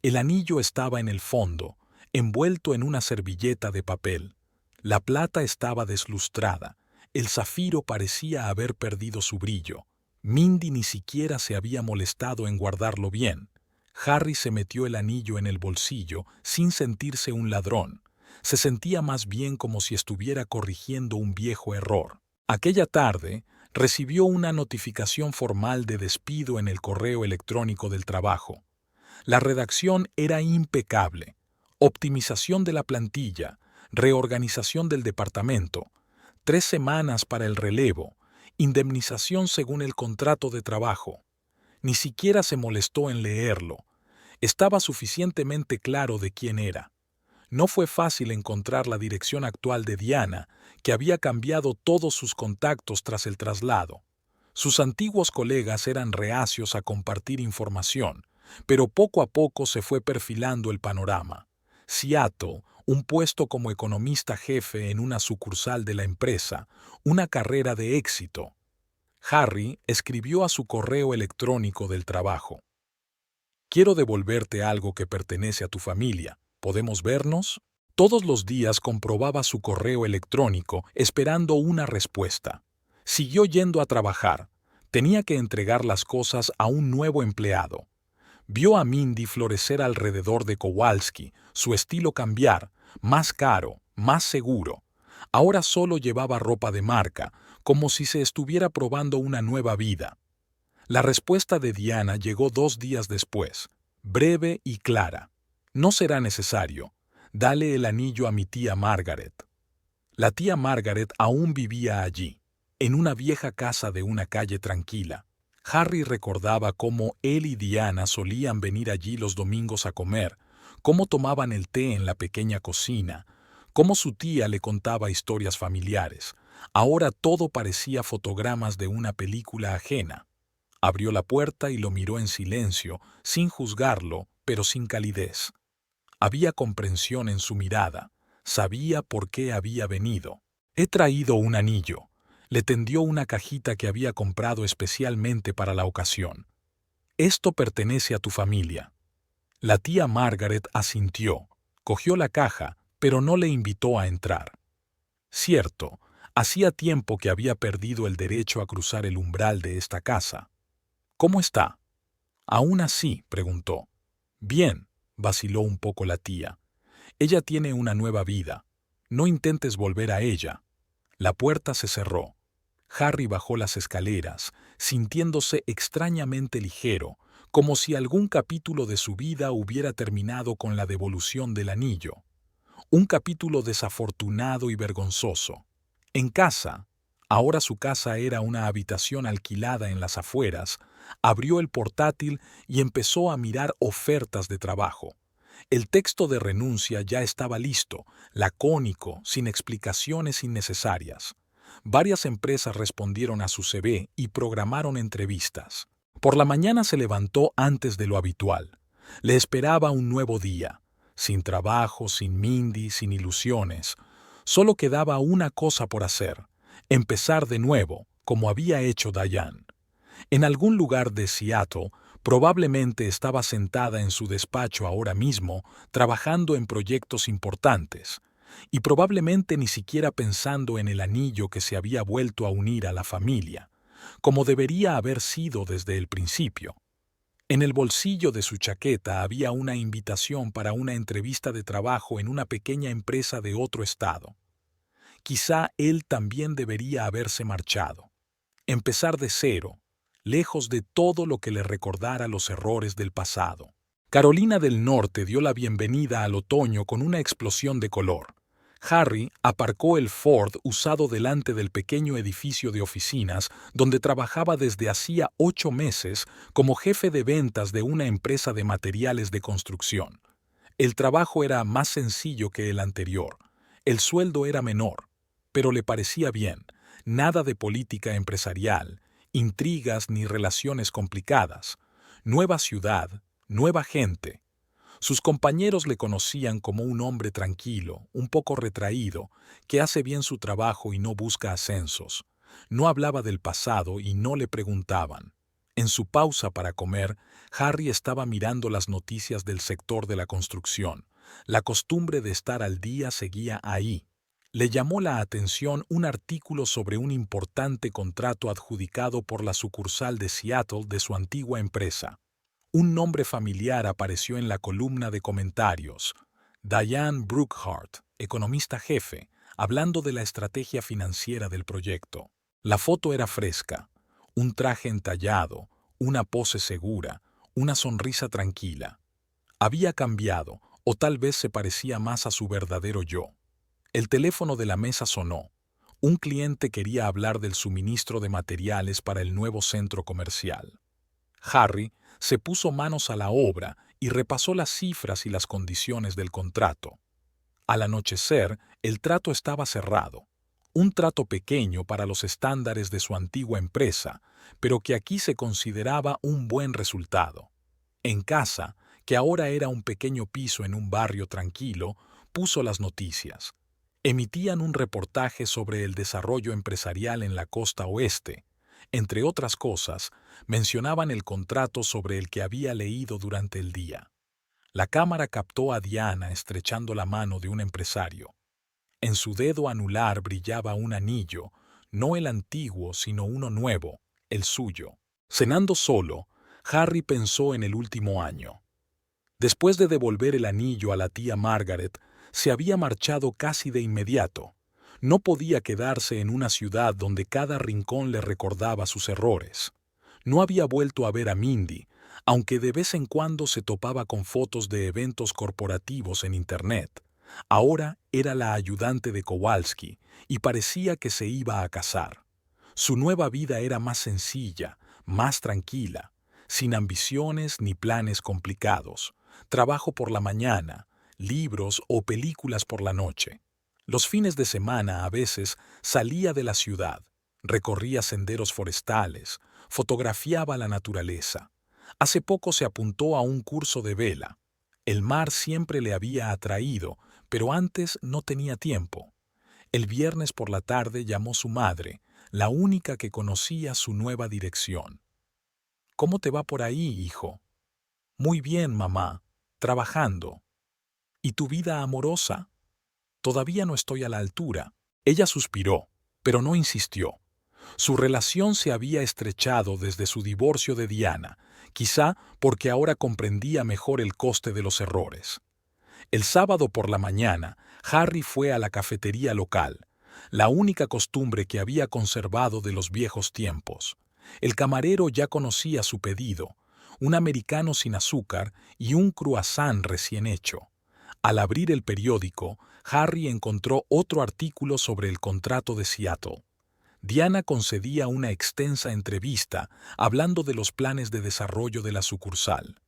El anillo estaba en el fondo, envuelto en una servilleta de papel. La plata estaba deslustrada. El zafiro parecía haber perdido su brillo. Mindy ni siquiera se había molestado en guardarlo bien. Harry se metió el anillo en el bolsillo sin sentirse un ladrón. Se sentía más bien como si estuviera corrigiendo un viejo error. Aquella tarde recibió una notificación formal de despido en el correo electrónico del trabajo. La redacción era impecable. Optimización de la plantilla, reorganización del departamento, 3 semanas para el relevo, indemnización según el contrato de trabajo. Ni siquiera se molestó en leerlo. Estaba suficientemente claro de quién era. No fue fácil encontrar la dirección actual de Diana, que había cambiado todos sus contactos tras el traslado. Sus antiguos colegas eran reacios a compartir información, pero poco a poco se fue perfilando el panorama. Seattle, un puesto como economista jefe en una sucursal de la empresa, una carrera de éxito. Harry escribió a su correo electrónico del trabajo: «Quiero devolverte algo que pertenece a tu familia. ¿Podemos vernos?». Todos los días comprobaba su correo electrónico esperando una respuesta. Siguió yendo a trabajar. Tenía que entregar las cosas a un nuevo empleado. Vio a Mindy florecer alrededor de Kowalski, su estilo cambiar, más caro, más seguro. Ahora solo llevaba ropa de marca, como si se estuviera probando una nueva vida. La respuesta de Diana llegó 2 días después, breve y clara. «No será necesario. Dale el anillo a mi tía Margaret». La tía Margaret aún vivía allí, en una vieja casa de una calle tranquila. Harry recordaba cómo él y Diana solían venir allí los domingos a comer, cómo tomaban el té en la pequeña cocina, cómo su tía le contaba historias familiares. Ahora todo parecía fotogramas de una película ajena. Abrió la puerta y lo miró en silencio, sin juzgarlo, pero sin calidez. Había comprensión en su mirada. Sabía por qué había venido. «He traído un anillo». Le tendió una cajita que había comprado especialmente para la ocasión. «Esto pertenece a tu familia». La tía Margaret asintió, cogió la caja, pero no le invitó a entrar. Cierto, hacía tiempo que había perdido el derecho a cruzar el umbral de esta casa. «¿Cómo está?» «Aún así», preguntó. «Bien», vaciló un poco la tía. «Ella tiene una nueva vida. No intentes volver a ella». La puerta se cerró. Harry bajó las escaleras, sintiéndose extrañamente ligero, como si algún capítulo de su vida hubiera terminado con la devolución del anillo. Un capítulo desafortunado y vergonzoso. En casa, ahora su casa era una habitación alquilada en las afueras, abrió el portátil y empezó a mirar ofertas de trabajo. El texto de renuncia ya estaba listo, lacónico, sin explicaciones innecesarias. Varias empresas respondieron a su CV y programaron entrevistas. Por la mañana se levantó antes de lo habitual. Le esperaba un nuevo día, sin trabajo, sin Mindy, sin ilusiones. Solo quedaba una cosa por hacer: empezar de nuevo, como había hecho Diane. En algún lugar de Seattle, probablemente estaba sentada en su despacho ahora mismo, trabajando en proyectos importantes, y probablemente ni siquiera pensando en el anillo que se había vuelto a unir a la familia, como debería haber sido desde el principio. En el bolsillo de su chaqueta había una invitación para una entrevista de trabajo en una pequeña empresa de otro estado. Quizá él también debería haberse marchado. Empezar de cero, lejos de todo lo que le recordara los errores del pasado. Carolina del Norte dio la bienvenida al otoño con una explosión de color. Harry aparcó el Ford usado delante del pequeño edificio de oficinas donde trabajaba desde hacía 8 meses como jefe de ventas de una empresa de materiales de construcción. El trabajo era más sencillo que el anterior. El sueldo era menor, pero le parecía bien. Nada de política empresarial, intrigas ni relaciones complicadas. Nueva ciudad, nueva gente. Sus compañeros le conocían como un hombre tranquilo, un poco retraído, que hace bien su trabajo y no busca ascensos. No hablaba del pasado y no le preguntaban. En su pausa para comer, Harry estaba mirando las noticias del sector de la construcción. La costumbre de estar al día seguía ahí. Le llamó la atención un artículo sobre un importante contrato adjudicado por la sucursal de Seattle de su antigua empresa. Un nombre familiar apareció en la columna de comentarios. Diane Brookhart, economista jefe, hablando de la estrategia financiera del proyecto. La foto era fresca, un traje entallado, una pose segura, una sonrisa tranquila. Había cambiado, o tal vez se parecía más a su verdadero yo. El teléfono de la mesa sonó. Un cliente quería hablar del suministro de materiales para el nuevo centro comercial. Harry se puso manos a la obra y repasó las cifras y las condiciones del contrato. Al anochecer, el trato estaba cerrado. Un trato pequeño para los estándares de su antigua empresa, pero que aquí se consideraba un buen resultado. En casa, que ahora era un pequeño piso en un barrio tranquilo, puso las noticias. Emitían un reportaje sobre el desarrollo empresarial en la costa oeste. Entre otras cosas, mencionaban el contrato sobre el que había leído durante el día. La cámara captó a Diana estrechando la mano de un empresario. En su dedo anular brillaba un anillo, no el antiguo, sino uno nuevo, el suyo. Cenando solo, Harry pensó en el último año. Después de devolver el anillo a la tía Margaret, se había marchado casi de inmediato. No podía quedarse en una ciudad donde cada rincón le recordaba sus errores. No había vuelto a ver a Mindy, aunque de vez en cuando se topaba con fotos de eventos corporativos en Internet. Ahora era la ayudante de Kowalski y parecía que se iba a casar. Su nueva vida era más sencilla, más tranquila, sin ambiciones ni planes complicados. Trabajo por la mañana, libros o películas por la noche. Los fines de semana a veces salía de la ciudad, recorría senderos forestales, fotografiaba la naturaleza. Hace poco se apuntó a un curso de vela. El mar siempre le había atraído, pero antes no tenía tiempo. El viernes por la tarde llamó su madre, la única que conocía su nueva dirección. «¿Cómo te va por ahí, hijo?» «Muy bien, mamá, trabajando». «¿Y tu vida amorosa?» «Todavía no estoy a la altura». Ella suspiró, pero no insistió. Su relación se había estrechado desde su divorcio de Diana, quizá porque ahora comprendía mejor el coste de los errores. El sábado por la mañana, Harry fue a la cafetería local, la única costumbre que había conservado de los viejos tiempos. El camarero ya conocía su pedido, un americano sin azúcar y un croissant recién hecho. Al abrir el periódico, Harry encontró otro artículo sobre el contrato de Seattle. Diana concedía una extensa entrevista hablando de los planes de desarrollo de la sucursal.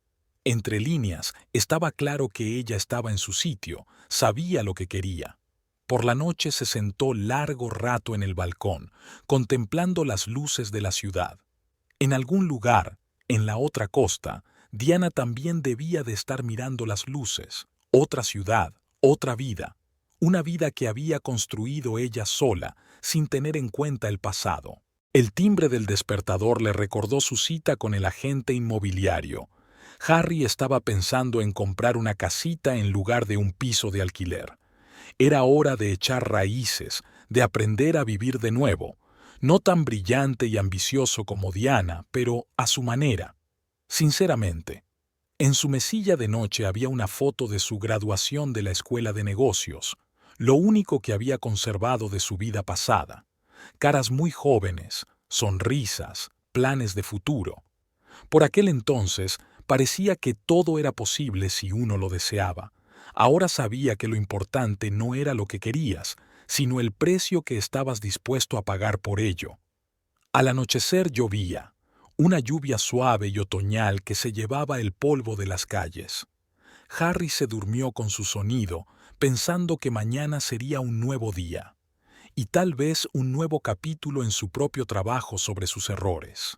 Entre líneas, estaba claro que ella estaba en su sitio, sabía lo que quería. Por la noche se sentó largo rato en el balcón, contemplando las luces de la ciudad. En algún lugar, en la otra costa, Diana también debía de estar mirando las luces. Otra ciudad, otra vida. Una vida que había construido ella sola, sin tener en cuenta el pasado. El timbre del despertador le recordó su cita con el agente inmobiliario. Harry estaba pensando en comprar una casita en lugar de un piso de alquiler. Era hora de echar raíces, de aprender a vivir de nuevo. No tan brillante y ambicioso como Diana, pero a su manera. Sinceramente. En su mesilla de noche había una foto de su graduación de la escuela de negocios, lo único que había conservado de su vida pasada. Caras muy jóvenes, sonrisas, planes de futuro. Por aquel entonces parecía que todo era posible si uno lo deseaba. Ahora sabía que lo importante no era lo que querías, sino el precio que estabas dispuesto a pagar por ello. Al anochecer llovía, una lluvia suave y otoñal que se llevaba el polvo de las calles. Harry se durmió con su sonido, pensando que mañana sería un nuevo día, y tal vez un nuevo capítulo en su propio trabajo sobre sus errores.